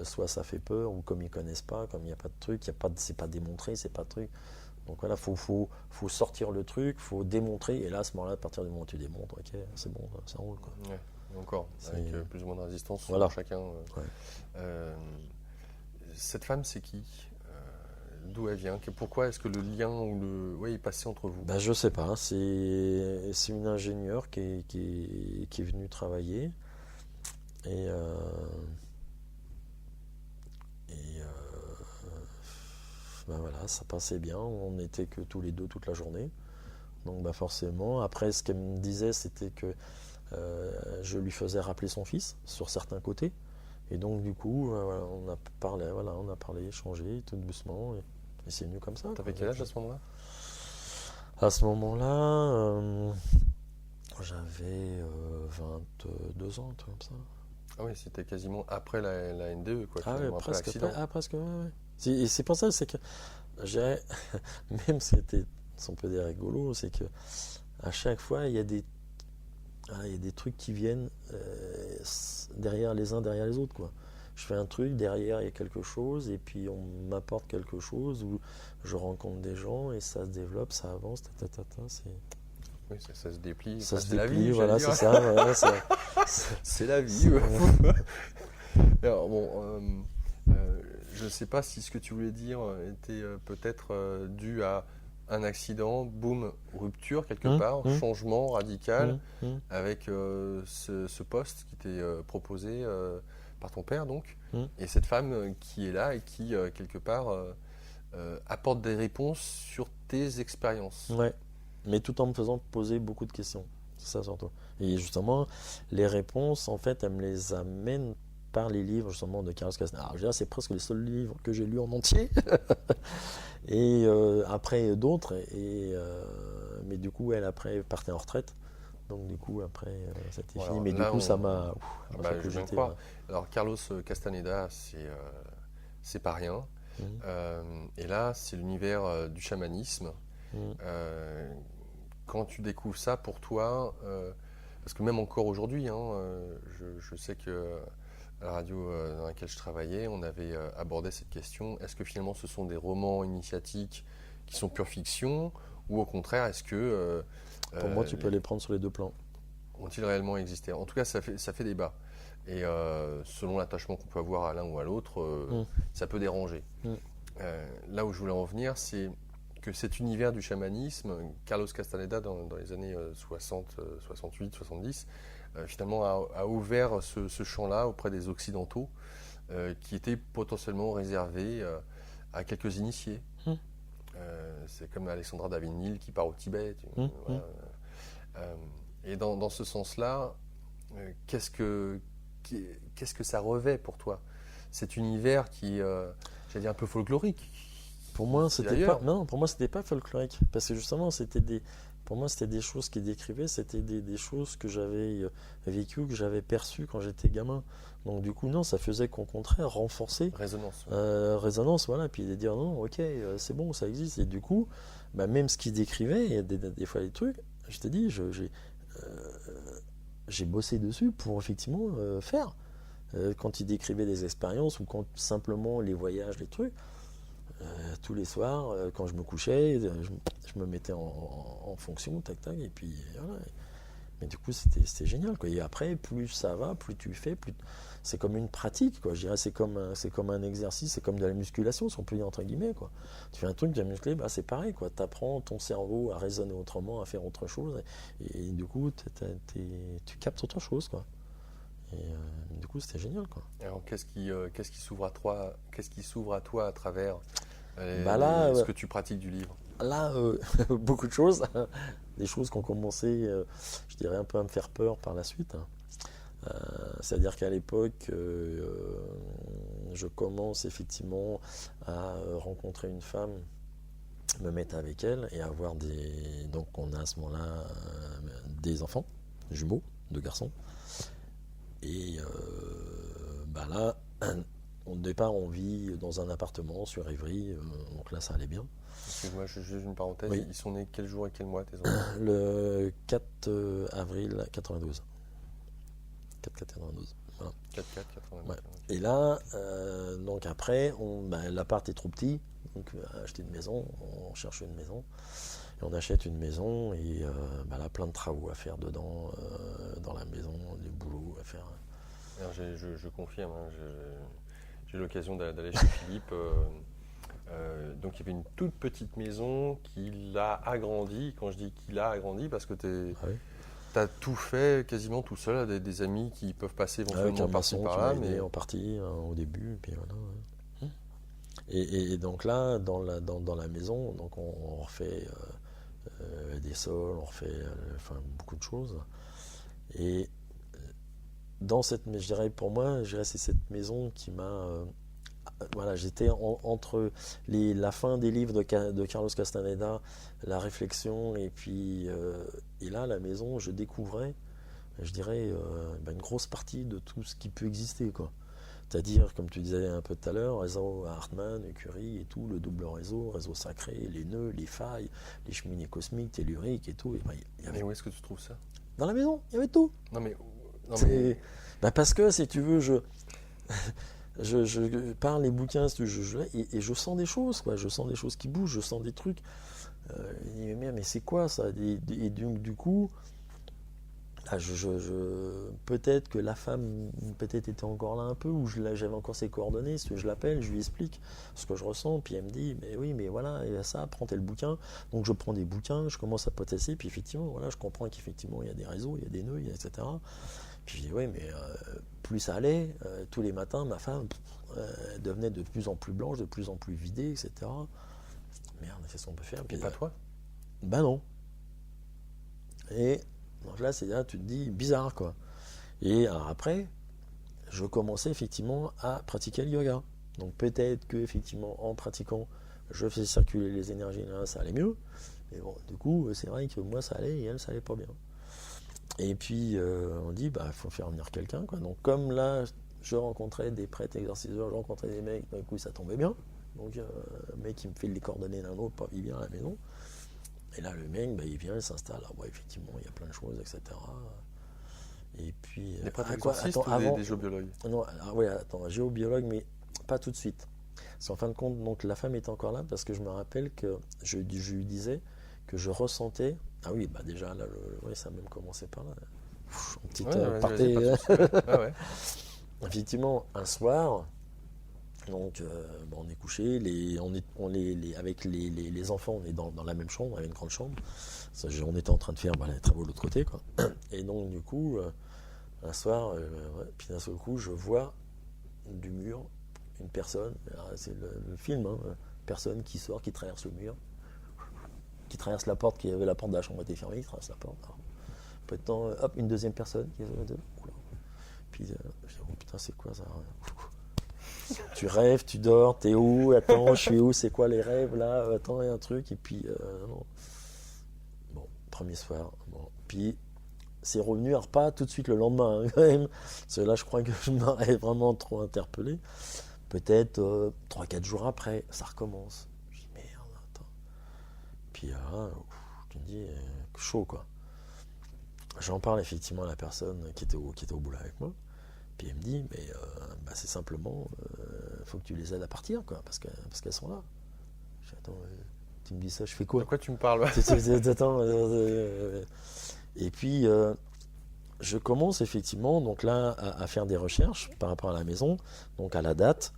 soit ça fait peur, ou comme ils connaissent pas, comme il n'y a pas de truc, c'est pas démontré, c'est pas de truc. Donc voilà, faut sortir le truc, faut démontrer, et là à ce moment-là, à partir du moment où tu démontres, ok, c'est bon, ça roule, quoi. Ouais, encore, avec plus ou moins de résistance, voilà. Chacun. Cette femme, c'est qui? D'où elle vient? Pourquoi est-ce que le lien est passé entre vous? Je sais pas, c'est une ingénieure qui est venue travailler, et voilà, ça passait bien, on n'était que tous les deux toute la journée, donc forcément. Après, ce qu'elle me disait, c'était que je lui faisais rappeler son fils sur certains côtés, et donc du coup on a parlé, échangé tout doucement, et c'est venu comme ça. T'avais quel âge à ce moment-là? À ce moment-là, j'avais 22 ans, un truc comme ça. Ah oui, c'était quasiment après la NDE, quoi, Ah ouais, finalement, après presque. l'accident. Presque, ouais, ouais. Et c'est pour ça, c'est que, je dirais, même ce qui était, si on peut dire rigolo, c'est que à chaque fois, il y a des trucs qui viennent derrière les uns, derrière les autres, quoi. Je fais un truc, derrière il y a quelque chose, et puis on m'apporte quelque chose, ou je rencontre des gens, et ça se développe, ça avance, c'est... Oui, ça se déplie. Ça Enfin, se c'est la déplie, vie, voilà, j'allais c'est dire. ça, voilà, C'est la vie. c'est- Ouais. Alors, bon, je ne sais pas si ce que tu voulais dire était peut-être dû à un accident, boum, rupture quelque part, changement radical, avec ce poste qui t'est proposé par ton père, donc, et cette femme qui est là et qui, quelque part, apporte des réponses sur tes expériences. Ouais, mais tout en me faisant poser beaucoup de questions. C'est ça surtout. Et justement, les réponses, en fait, elles me les amènent par les livres justement de Carlos Castaneda. Alors, je dirais, c'est presque les seuls livres que j'ai lus en entier. Et après d'autres. Mais du coup, elle après partait en retraite. Donc du coup, après, c'était Bon, fini. alors, Mais du là, coup, ça m'a bah, fait je viens de cogiter. croire. Alors, Carlos Castaneda, c'est pas rien. Mhm. Et là, c'est l'univers du chamanisme. Mhm. Quand tu découvres ça pour toi, parce que même encore aujourd'hui, hein, je sais que à la radio dans laquelle je travaillais, on avait abordé cette question. Est-ce que finalement ce sont des romans initiatiques qui sont pure fiction, ou au contraire, est-ce que Pour moi, tu peux les prendre sur les deux plans. ont-ils réellement existé? En tout cas, ça fait débat. Et selon l'attachement qu'on peut avoir à l'un ou à l'autre, ça peut déranger. Mm. Là où je voulais en venir, c'est que cet univers du chamanisme, Carlos Castaneda, dans les années 60, 68, 70, finalement a ouvert ce champ-là auprès des Occidentaux, qui était potentiellement réservé à quelques initiés. Mm. C'est comme Alexandra David-Néel qui part au Tibet. Voilà. Et dans ce sens-là, qu'est-ce que ça revêt pour toi? Cet univers qui, j'allais dire un peu folklorique. Pour moi, c'était D'ailleurs. pas, non, pour moi, c'était pas folklorique. Parce que justement, pour moi, c'était des choses qui décrivaient, c'était des choses que j'avais vécues, que j'avais perçues quand j'étais gamin. Donc, du coup, non, ça faisait qu'au contraire renforcer Résonance. résonance, voilà, puis de dire non, ok, c'est bon, ça existe. Et du coup, bah, même ce qu'il décrivait, il y a des fois des trucs, je t'ai dit, j'ai bossé dessus pour effectivement faire. Quand il décrivait des expériences ou quand simplement les voyages, les trucs, tous les soirs, quand je me couchais, je me mettais en fonction, tac tac, et puis voilà. Mais du coup, c'était génial, quoi. Et après, plus ça va, plus tu fais, plus c'est comme une pratique, quoi. Je dirais, c'est comme un exercice, c'est comme de la musculation, si on peut dire entre guillemets, quoi. Tu fais un truc, tu as musclé, bah c'est pareil, quoi. T'apprends ton cerveau à raisonner autrement, à faire autre chose, et du coup, tu captes autre chose, quoi. Et du coup, c'était génial, quoi. Alors, qu'est-ce qui s'ouvre à toi, à travers Bah là, ce que tu pratiques du livre? Là, beaucoup de choses, des choses qui ont commencé, je dirais, un peu à me faire peur par la suite. C'est-à-dire qu'à l'époque, je commence effectivement à rencontrer une femme, me mettre avec elle et avoir donc on a à ce moment-là des enfants, jumeaux, 2 garçons. Et bah là, au départ, on vit dans un appartement sur Évry, donc là, ça allait bien. Excuse-moi, juste une parenthèse. Oui. Ils sont nés quel jour et quel mois, tes enfants? Le 4 avril 92. 4-4-92. Voilà. 4-4, 92. Ouais. Et là, donc après, l'appart est trop petit, donc acheter une maison, on cherche une maison, et on achète une maison, et là, plein de travaux à faire dedans, dans la maison, des boulots à faire. Alors, je confirme, hein, j'ai eu l'occasion d'aller chez Philippe. Donc il y avait une toute petite maison qu'il a agrandie. Quand je dis qu'il a agrandi, parce que tu as tout fait quasiment tout seul, des amis qui peuvent passer éventuellement par-ci par-là. Mais en partie au début, et puis voilà. Ouais. Et donc là, dans la maison, donc on refait des sols, on refait beaucoup de choses. Et je dirais pour moi, c'est cette maison qui m'a voilà, j'étais entre la fin des livres de Carlos Castaneda, la réflexion, et puis et là, la maison, je découvrais je dirais, une grosse partie de tout ce qui peut exister, quoi. C'est-à-dire, comme tu disais un peu tout à l'heure, réseau Hartmann, Curie et tout, le double réseau sacré, les nœuds, les failles, les cheminées cosmiques, telluriques et tout. Et Mais où est-ce que tu trouves ça? Dans la maison, il y avait tout. Non mais, Parce que, si tu veux, je parle les bouquins, et je sens des choses, quoi. Je sens des choses qui bougent, je sens des trucs. Il dit, mais c'est quoi ça? Et du coup, peut-être que la femme peut-être était encore là un peu, ou j'avais encore ses coordonnées, je l'appelle, je lui explique ce que je ressens, puis elle me dit, mais oui, mais voilà, il y a ça, prends tel bouquin. Donc je prends des bouquins, je commence à potasser, puis effectivement, voilà, je comprends qu'effectivement, il y a des réseaux, il y a des nœuds, etc. Puis je dis, oui, mais plus ça allait, tous les matins, ma femme devenait de plus en plus blanche, de plus en plus vidée, etc. Merde, qu'est-ce qu'on peut faire? Et pas toi? Ben non. Et donc là, là, tu te dis, bizarre, quoi. Et alors après, je commençais effectivement à pratiquer le yoga. Donc peut-être que effectivement, en pratiquant, je faisais circuler les énergies, là, ça allait mieux. Mais bon, du coup, c'est vrai que moi, ça allait, et elle, ça allait pas bien. Et puis, on dit, il faut faire venir quelqu'un, quoi. Donc comme là, je rencontrais des prêtres exorciseurs, je rencontrais des mecs, d'un coup, ça tombait bien. Donc, un mec qui me fait les coordonnées d'un autre, il vient à la maison. Et là, le mec, il vient, il s'installe. Ah, ouais, effectivement, il y a plein de choses, etc. Et puis. Des prêtres exorcistes ou des géobiologues? Non, oui, attends, géobiologue, mais pas tout de suite. Parce qu'en fin de compte, donc, la femme était encore là, parce que je me rappelle que je lui disais que je ressentais. Ah oui, déjà, là, ça a même commencé par là. Un petit party. Ouais. Effectivement, un soir. Donc, on est couché, avec les enfants, on est dans la même chambre, avec une grande chambre. On était en train de faire les travaux de l'autre côté, quoi. Et donc, du coup, un soir, puis d'un seul coup, je vois du mur une personne, c'est le film, hein, personne qui sort, qui traverse le mur, qui traverse la porte, qui avait la porte de la chambre était fermée, qui traverse la porte. Alors, peu de temps, hop, une deuxième personne qui est puis je dis, oh putain, c'est quoi ça? Tu rêves, tu dors, t'es où? Attends, je suis où? C'est quoi les rêves là? Attends, il y a un truc. Et puis, non. Bon, premier soir. Bon. Puis, c'est revenu, alors pas tout de suite le lendemain, hein, quand même. Parce que là, je crois que je m'aurais vraiment trop interpellé. Peut-être 3-4 jours après, ça recommence. Je dis, merde, attends. Puis, je me dis, chaud, quoi. J'en parle effectivement à la personne qui était au boulot avec moi. Puis elle me dit, mais c'est simplement, faut que tu les aides à partir, quoi, parce qu'elles sont là. Je dis, attends, tu me dis ça, je fais quoi? De quoi tu me parles? Attends, et puis, je commence effectivement, donc là, à faire des recherches par rapport à la maison, donc à la date,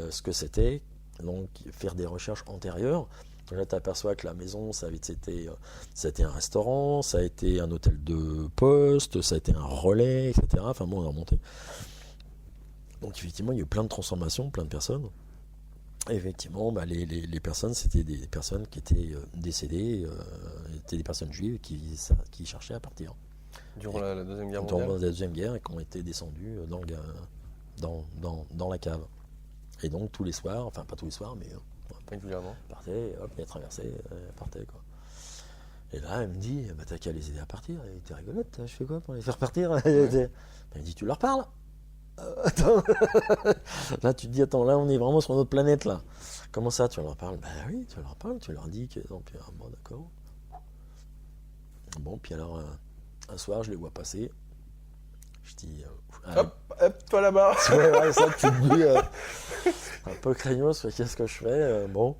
ce que c'était, donc faire des recherches antérieures. Là, tu aperçois que la maison, c'était un restaurant, ça a été un hôtel de poste, ça a été un relais, etc. Enfin bon, on a remonté. Donc effectivement, il y a eu plein de transformations, plein de personnes. Et effectivement, les personnes, c'était des personnes qui étaient décédées, étaient des personnes juives qui cherchaient à partir. Durant la Deuxième Guerre mondiale? Durant la Deuxième Guerre, et qui ont été descendues dans la cave. Et donc tous les soirs, enfin pas tous les soirs, mais régulièrement, partait, hop, il a traversé, partait, quoi. Et là, elle me dit, t'as qu'à les aider à partir. Et t'es rigolote, je fais quoi pour les faire partir? Elle me dit, tu leur parles? Attends. Là, tu te dis, attends, là, on est vraiment sur une autre planète, là. Comment ça, tu leur parles? Ben oui, tu leur parles, tu leur dis que. Donc, bon, d'accord. Bon, puis alors, un soir, je les vois passer. Je dis, hop, toi là-bas. Ouais, ça, tu te dis, un peu craignos, qu'est-ce que je fais? Bon.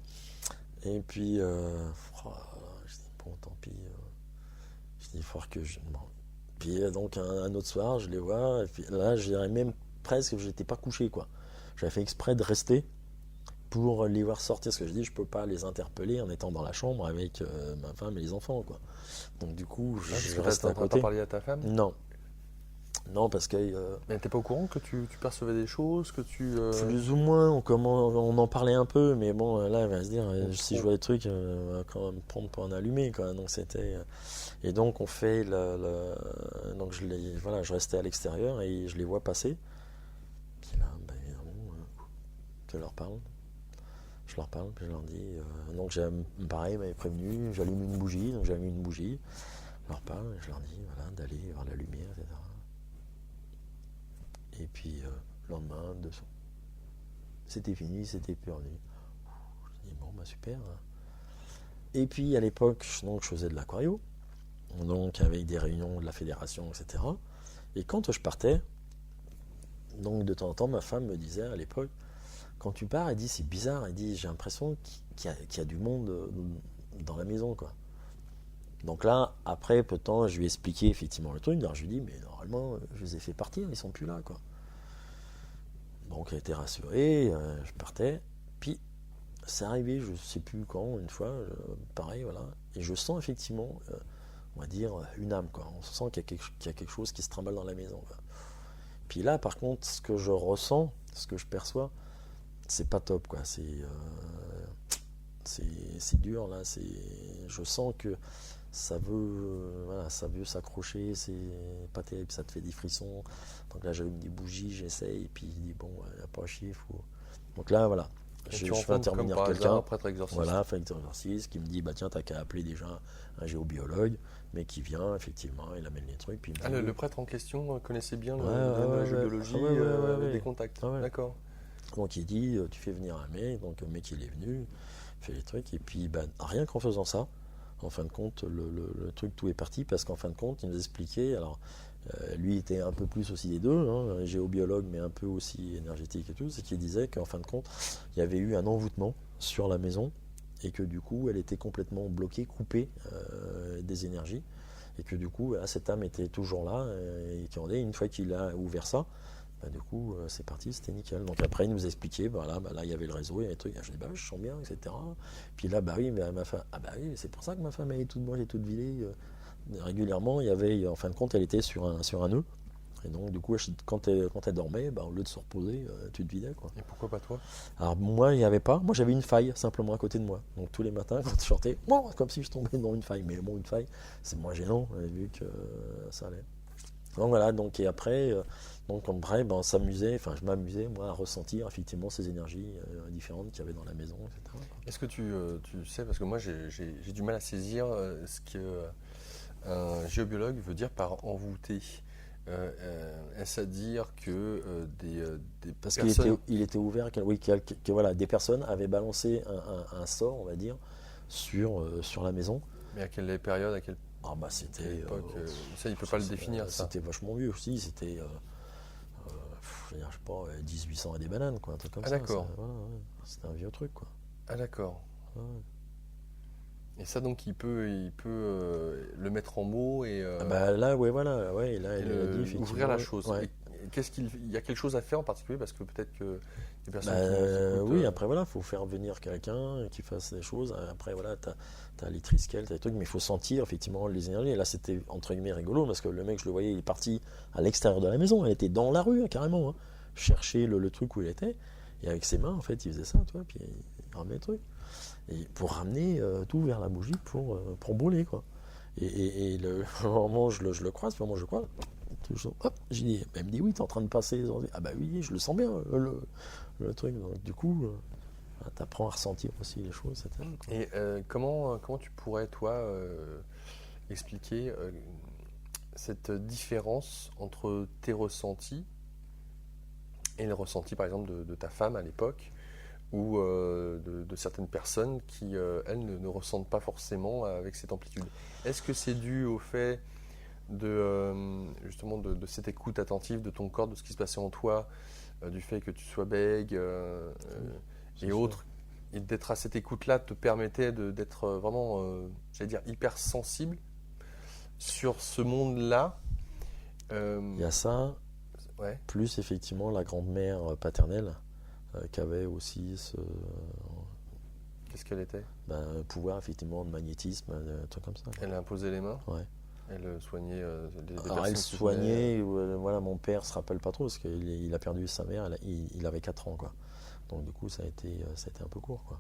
Et puis, je dis, bon, tant pis. Je dis, il faut que je. Bon. Puis, donc, un autre soir, je les vois. Et puis là, je dirais même presque que je n'étais pas couché, quoi. J'avais fait exprès de rester pour les voir sortir. Parce que je dis, je ne peux pas les interpeller en étant dans la chambre avec ma femme et les enfants, quoi. Donc, du coup, je reste à côté. Tu n'as pas parlé à ta femme? Non. Non, parce que. Mais t'es pas au courant que tu percevais des choses, que tu. Plus ou moins, on en parlait un peu, mais bon, là, elle va se dire, si je vois des trucs, elle va quand même me prendre pour un allumé, quoi. Donc c'était. Et donc on fait donc je restais à l'extérieur et je les vois passer. Puis là, évidemment, je leur parle. Je leur parle, puis je leur dis. Donc pareil, ils m'avaient prévenu, j'allume une bougie, donc j'allume une bougie. leur parle, je leur dis voilà, d'aller vers la lumière, etc. Et puis, le lendemain, dessous. C'était fini, c'était perdu. Je dis bon, bah super. Et puis, à l'époque, donc, je faisais de l'aquario, donc avec des réunions de la fédération, etc. Et quand je partais, donc de temps en temps, ma femme me disait à l'époque, quand tu pars, elle dit c'est bizarre, elle dit j'ai l'impression qu'il y a du monde dans la maison, quoi. Donc là, après peu de temps, je lui ai expliqué effectivement le truc. Alors je lui ai dit mais normalement, je les ai fait partir, ils sont plus là, quoi. Donc elle était rassurée, je partais. Puis c'est arrivé, je sais plus quand, une fois, pareil, voilà. Et je sens effectivement, on va dire, une âme, quoi. On sent qu'il y a quelque chose qui se trimballe dans la maison, quoi. Puis là, par contre, ce que je ressens, ce que je perçois, c'est pas top, quoi. C'est dur, là. Je sens que ça veut s'accrocher, c'est pas terrible, ça te fait des frissons. Donc là, j'allume des bougies, j'essaye, et puis il dit bon, il n'y a pas à chier, faut. Donc là, voilà. Je fais intervenir quelqu'un, voilà, fait un exercice qui me dit bah tiens, t'as qu'à appeler déjà un géobiologue, mais qui vient effectivement, il amène les trucs. Puis le prêtre en question connaissait bien la géobiologie, des contacts. D'accord. Donc il dit tu fais venir un mec, donc le mec il est venu, fait les trucs, et puis bah, rien qu'en faisant ça, en fin de compte, le truc tout est parti, parce qu'en fin de compte, il nous expliquait, alors lui était un peu plus aussi des deux, hein, géobiologue, mais un peu aussi énergétique et tout, c'est qu'il disait qu'en fin de compte, il y avait eu un envoûtement sur la maison, et que du coup, elle était complètement bloquée, coupée des énergies, et que du coup, cette âme était toujours là, et une fois qu'il a ouvert ça, bah, du coup, c'est parti, c'était nickel. Donc après, il nous expliquait, voilà, bah, là, il y avait le réseau, il y avait des trucs. Je dis, bah, je sens bien, etc. Puis là, bah oui, mais ma femme, ah bah oui, c'est pour ça que ma femme, elle est toute molle et toute vilée. Régulièrement, il y avait, en fin de compte, elle était sur un nœud. Et donc, du coup, quand elle dormait, bah, au lieu de se reposer, tu te vidais, quoi. Et pourquoi pas toi? Alors, moi, il n'y avait pas. Moi, j'avais une faille, simplement à côté de moi. Donc, tous les matins, quand je sortais, bon, comme si je tombais dans une faille. Mais bon, une faille, c'est moins gênant, vu que ça allait. Donc voilà, donc et après, ben, je m'amusais moi à ressentir effectivement ces énergies différentes qu'il y avait dans la maison, etc. Est-ce que tu sais, parce que moi j'ai du mal à saisir ce qu'un géobiologue veut dire par envoûter. Est-ce à dire que des Parce personnes... qu'il était ouvert, que voilà, des personnes avaient balancé un sort, on va dire, sur la maison. Mais à quelle période, à quelle Ah bah c'était époque ça, il ne peut pas le définir, ça. C'était vachement vieux aussi, c'était je sais pas, 1800 et des bananes, quoi, un truc comme ça. D'accord. Voilà, ouais. C'était un vieux truc, quoi. Ah d'accord. Ouais. Et ça, donc, il peut le mettre en mots et, Bah là, ouais, voilà, ouais, là, il a dit effectivement. ouvrir la chose. Ouais. Et il y a quelque chose à faire en particulier, parce que peut-être que les personnes qui nous écoutent, oui, après voilà, il faut faire venir quelqu'un qui fasse des choses. Après voilà, t'as les trisquelles, t'as les trucs, mais il faut sentir effectivement les énergies. Et là, c'était entre guillemets rigolo, parce que le mec, je le voyais, il est parti à l'extérieur de la maison, il était dans la rue, carrément, hein, chercher le truc où il était. Et avec ses mains, en fait, il faisait ça, toi, puis il ramenait le truc. Et pour ramener tout vers la bougie pour brûler, quoi. Et le moment je le croise, puis au moment je le croise, hop, j'ai dit, elle me dit oui, t'es en train de passer. Ah bah oui, je le sens bien, le truc. Donc, du coup, t'apprends à ressentir aussi les choses, etc. quoi. Et comment tu pourrais, toi, expliquer cette différence entre tes ressentis et les ressentis, par exemple, de ta femme à l'époque, ou de certaines personnes qui, elles, ne ressentent pas forcément avec cette amplitude? Est-ce que c'est dû au fait justement de cette écoute attentive de ton corps, de ce qui se passait en toi, du fait que tu sois bègue et autres, et d'être à cette écoute-là te permettait d'être vraiment, j'allais dire, hyper sensible sur ce monde-là? Il y a ça, Ouais. plus effectivement la grand-mère paternelle qui avait aussi ce Qu'est-ce qu'elle était? pouvoir effectivement de magnétisme, un truc comme ça. Elle a imposé les mains? Ouais. Elle soignait des Alors personnes elle qui soignait, voilà, mon père se rappelle pas trop parce qu'il a perdu sa mère, il avait 4 ans, quoi. Donc du coup ça a été un peu court, quoi.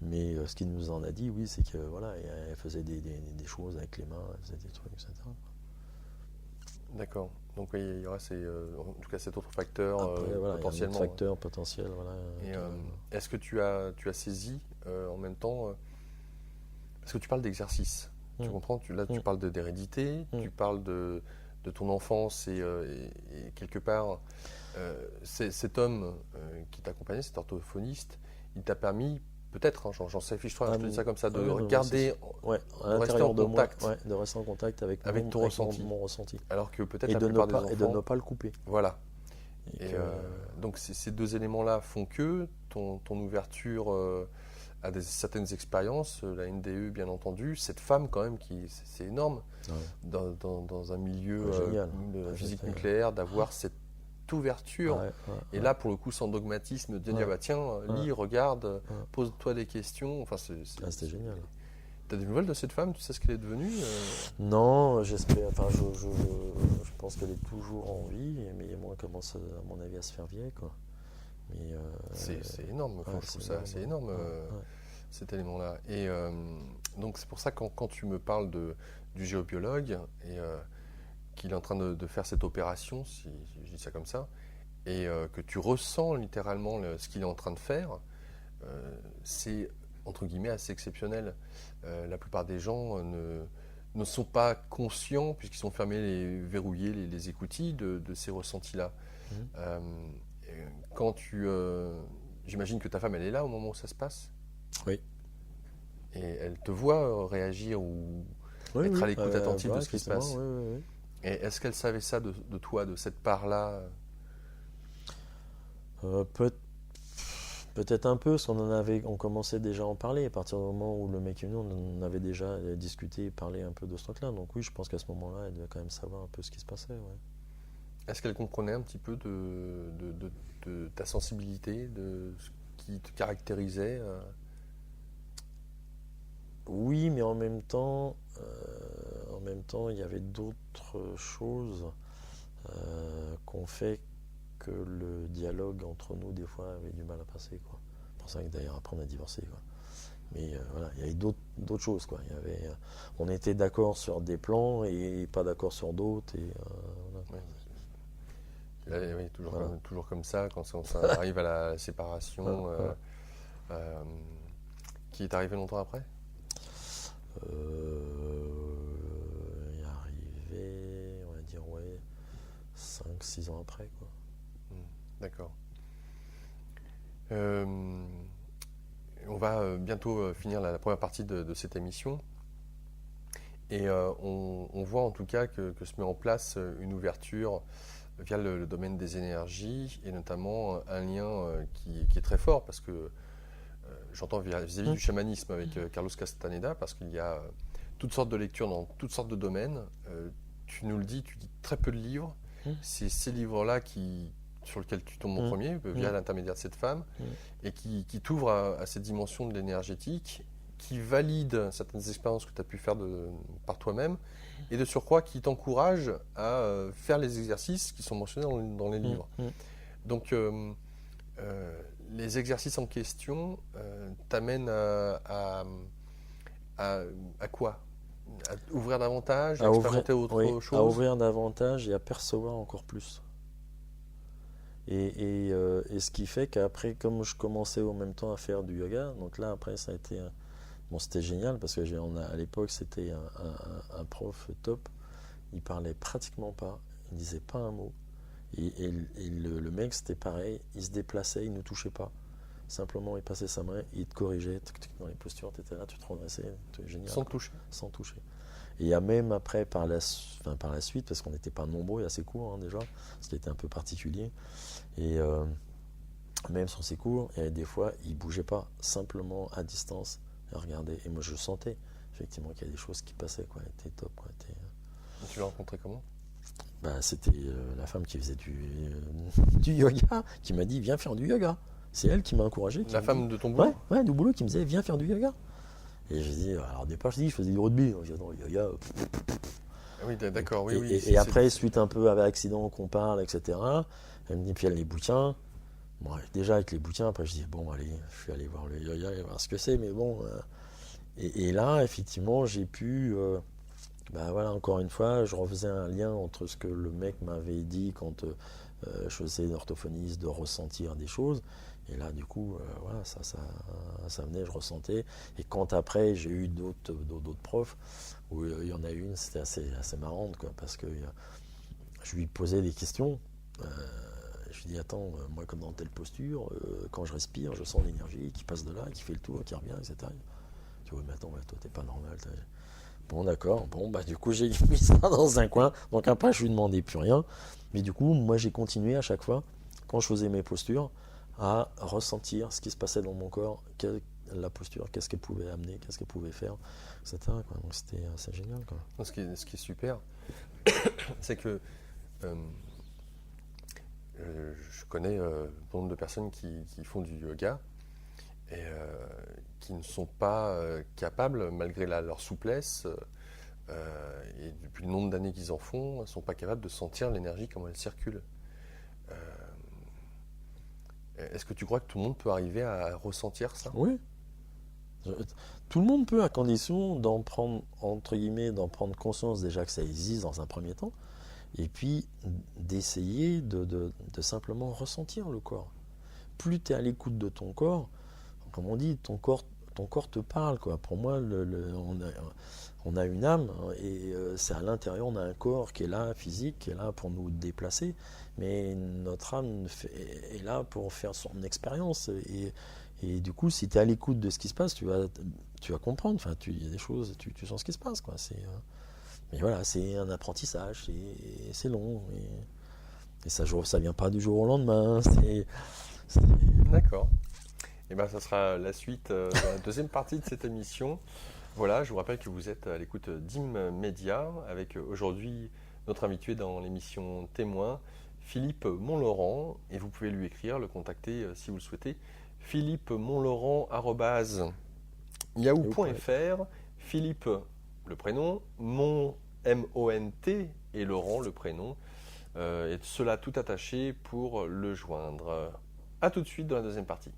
Mais ce qu'il nous en a dit, oui, c'est que voilà, elle faisait des choses avec les mains, elle faisait des trucs, etc. D'accord. Donc oui, il y aura en tout cas cet autre facteur Après, voilà, potentiellement. il y a un autre facteur potentiel, voilà. Et est-ce que tu as saisi en même temps, parce que tu parles d'exercice, Tu comprends? Tu parles d'hérédité, tu parles de ton enfance et quelque part, cet homme qui t'accompagnait, cet orthophoniste, il t'a permis, peut-être, hein, j'en sais fiche toi, je te dis ça comme ça, de regarder, à l'intérieur de moi, de rester en contact avec ton ressenti. Mon ressenti. Alors que peut-être Et la plupart des enfants... Et de ne pas le couper. Voilà. Donc ces deux éléments-là font que ton ouverture à certaines expériences, la NDE bien entendu, cette femme quand même, c'est énorme, dans un milieu de physique nucléaire, d'avoir cette ouverture. Et là, pour le coup, sans dogmatisme, de dire bah, tiens, lis, regarde, pose-toi des questions. Enfin, c'était génial. T'as des nouvelles de cette femme? Tu sais ce qu'elle est devenue? Non, j'espère. Enfin, je pense qu'elle est toujours en vie, mais moi, elle commence, à mon avis, à se faire vieille, quoi. Mais c'est énorme. Enfin, je trouve ça assez énorme, cet élément-là. Et donc, c'est pour ça quand tu me parles du géobiologue et qu'il est en train de faire cette opération, si je dis ça comme ça, et que tu ressens littéralement ce qu'il est en train de faire, c'est entre guillemets assez exceptionnel. La plupart des gens ne sont pas conscients, puisqu'ils sont fermés, verrouillés, les écoutilles de ces ressentis-là. Quand j'imagine que ta femme, elle est là au moment où ça se passe? Oui. Et elle te voit réagir ou être à l'écoute attentive de ce qui se passe. Oui. Et est-ce qu'elle savait ça de toi, de cette part-là? Peut-être un peu, parce on commençait déjà à en parler. À partir du moment où le mec est venu, on en avait déjà discuté et parlé un peu de ce truc-là. Donc oui, je pense qu'à ce moment-là, elle devait quand même savoir un peu ce qui se passait. Ouais. Est-ce qu'elle comprenait un petit peu de ta sensibilité, de ce qui te caractérisait? Oui, mais en même temps, il y avait d'autres choses qu'on fait que le dialogue entre nous, des fois, avait du mal à passer, quoi. C'est pour ça que d'ailleurs, après, on a divorcé, quoi. Mais voilà, il y avait d'autres choses, quoi. On était d'accord sur des plans et pas d'accord sur d'autres. Voilà. Oui, toujours comme ça, quand ça arrive à la séparation, qui est arrivé longtemps après? Il est arrivé, on va dire, 5-6 ans après, quoi. D'accord. On va bientôt finir la première partie de cette émission. Et on voit en tout cas que se met en place une ouverture via le domaine des énergies et notamment un lien qui est très fort parce que j'entends vis-à-vis du chamanisme avec Carlos Castaneda, parce qu'il y a toutes sortes de lectures dans toutes sortes de domaines. Tu nous le dis, tu lis très peu de livres. C'est ces livres-là sur lesquels tu tombes en premier, via l'intermédiaire de cette femme, et qui t'ouvrent à cette dimension de l'énergétique, qui valide certaines expériences que tu as pu faire par toi-même, et de surcroît qui t'encourage à faire les exercices qui sont mentionnés dans les livres. Donc, les exercices en question t'amènent à quoi? À ouvrir davantage, à expérimenter autre chose? À ouvrir davantage et à percevoir encore plus. Et ce qui fait qu'après, comme je commençais en même temps à faire du yoga, donc là après ça a été... c'était génial parce que à l'époque c'était un prof top, il parlait pratiquement pas, il disait pas un mot. Et le mec c'était pareil, il se déplaçait, il ne touchait pas. Simplement il passait sa main, il te corrigeait dans les postures, tu étais là, tu te redressais, c'était génial. Sans toucher. Sans toucher. Et il y a même après, par la suite, parce qu'on n'était pas nombreux, assez court déjà, ce qui était un peu particulier, et même sur ces cours, il y avait des fois, il ne bougeait pas, simplement à distance, et regardait. Et moi je sentais effectivement qu'il y avait des choses qui passaient, quoi, était top. Quoi, Tu l'as rencontré comment? C'était la femme qui faisait du yoga, qui m'a dit viens faire du yoga. C'est elle qui m'a encouragé. La femme de ton boulot? Ouais, du boulot, qui me disait viens faire du yoga. Et j'ai dit, alors au départ, je faisais du rugby. J'ai dit, non, le yoga. Oui, d'accord, oui. Et après, suite un peu avec l'accident qu'on parle, etc., elle me dit, puis il y a les bouquins. Bon, déjà, avec les bouquins, après, je dis, bon, allez, je suis allé voir le yoga et voir ce que c'est, mais bon. Et là, effectivement, j'ai pu. Voilà, encore une fois, je refaisais un lien entre ce que le mec m'avait dit quand je faisais d'orthophoniste, de ressentir des choses, Et là, du coup, voilà, ça venait, je ressentais. Et quand après, j'ai eu d'autres profs, où il y en a une, c'était assez marrante, quoi, parce que je lui posais des questions. Je lui dis, attends, moi, comme dans telle posture, quand je respire, je sens l'énergie qui passe de là, qui fait le tour, qui revient, etc. Tu vois, mais attends, toi, t'es pas normal. Bon, d'accord. Bon, bah, du coup, j'ai mis ça dans un coin. Donc, après, je lui demandais plus rien. Mais du coup, moi, j'ai continué à chaque fois, quand je faisais mes postures, à ressentir ce qui se passait dans mon corps, la posture, qu'est-ce qu'elle pouvait amener, qu'est-ce qu'elle pouvait faire, etc. quoi. Donc, c'était assez génial, quoi. Ce qui est super, c'est que je connais bon nombre de personnes qui font du yoga et qui ne sont pas capables, malgré leur souplesse, et depuis le nombre d'années qu'ils en font, ne sont pas capables de sentir l'énergie, comment elle circule. Est-ce que tu crois que tout le monde peut arriver à ressentir ça? Oui. Tout le monde peut, à condition d'en prendre, entre guillemets, d'en prendre conscience déjà que ça existe dans un premier temps, et puis d'essayer de simplement ressentir le corps. Plus tu es à l'écoute de ton corps, comme on dit, ton corps te parle, quoi. Pour moi, on a une âme, et c'est à l'intérieur, on a un corps qui est là, physique, qui est là pour nous déplacer, mais notre âme est là pour faire son expérience. Et du coup, si tu es à l'écoute de ce qui se passe, tu vas comprendre. Enfin, il y a des choses, tu sens ce qui se passe, quoi. Mais voilà, c'est un apprentissage, c'est long. Et ça vient pas du jour au lendemain. D'accord. Et bien, ça sera la suite de la deuxième partie de cette émission. Voilà, je vous rappelle que vous êtes à l'écoute d'IM Média, avec aujourd'hui notre invité dans l'émission Témoin, Philippe Montlaurent, et vous pouvez lui écrire, le contacter si vous le souhaitez, philippemontlaurent@yahoo.fr. Philippe, le prénom, M-O-N-T, et Laurent, le prénom, et cela tout attaché pour le joindre. A tout de suite dans la deuxième partie.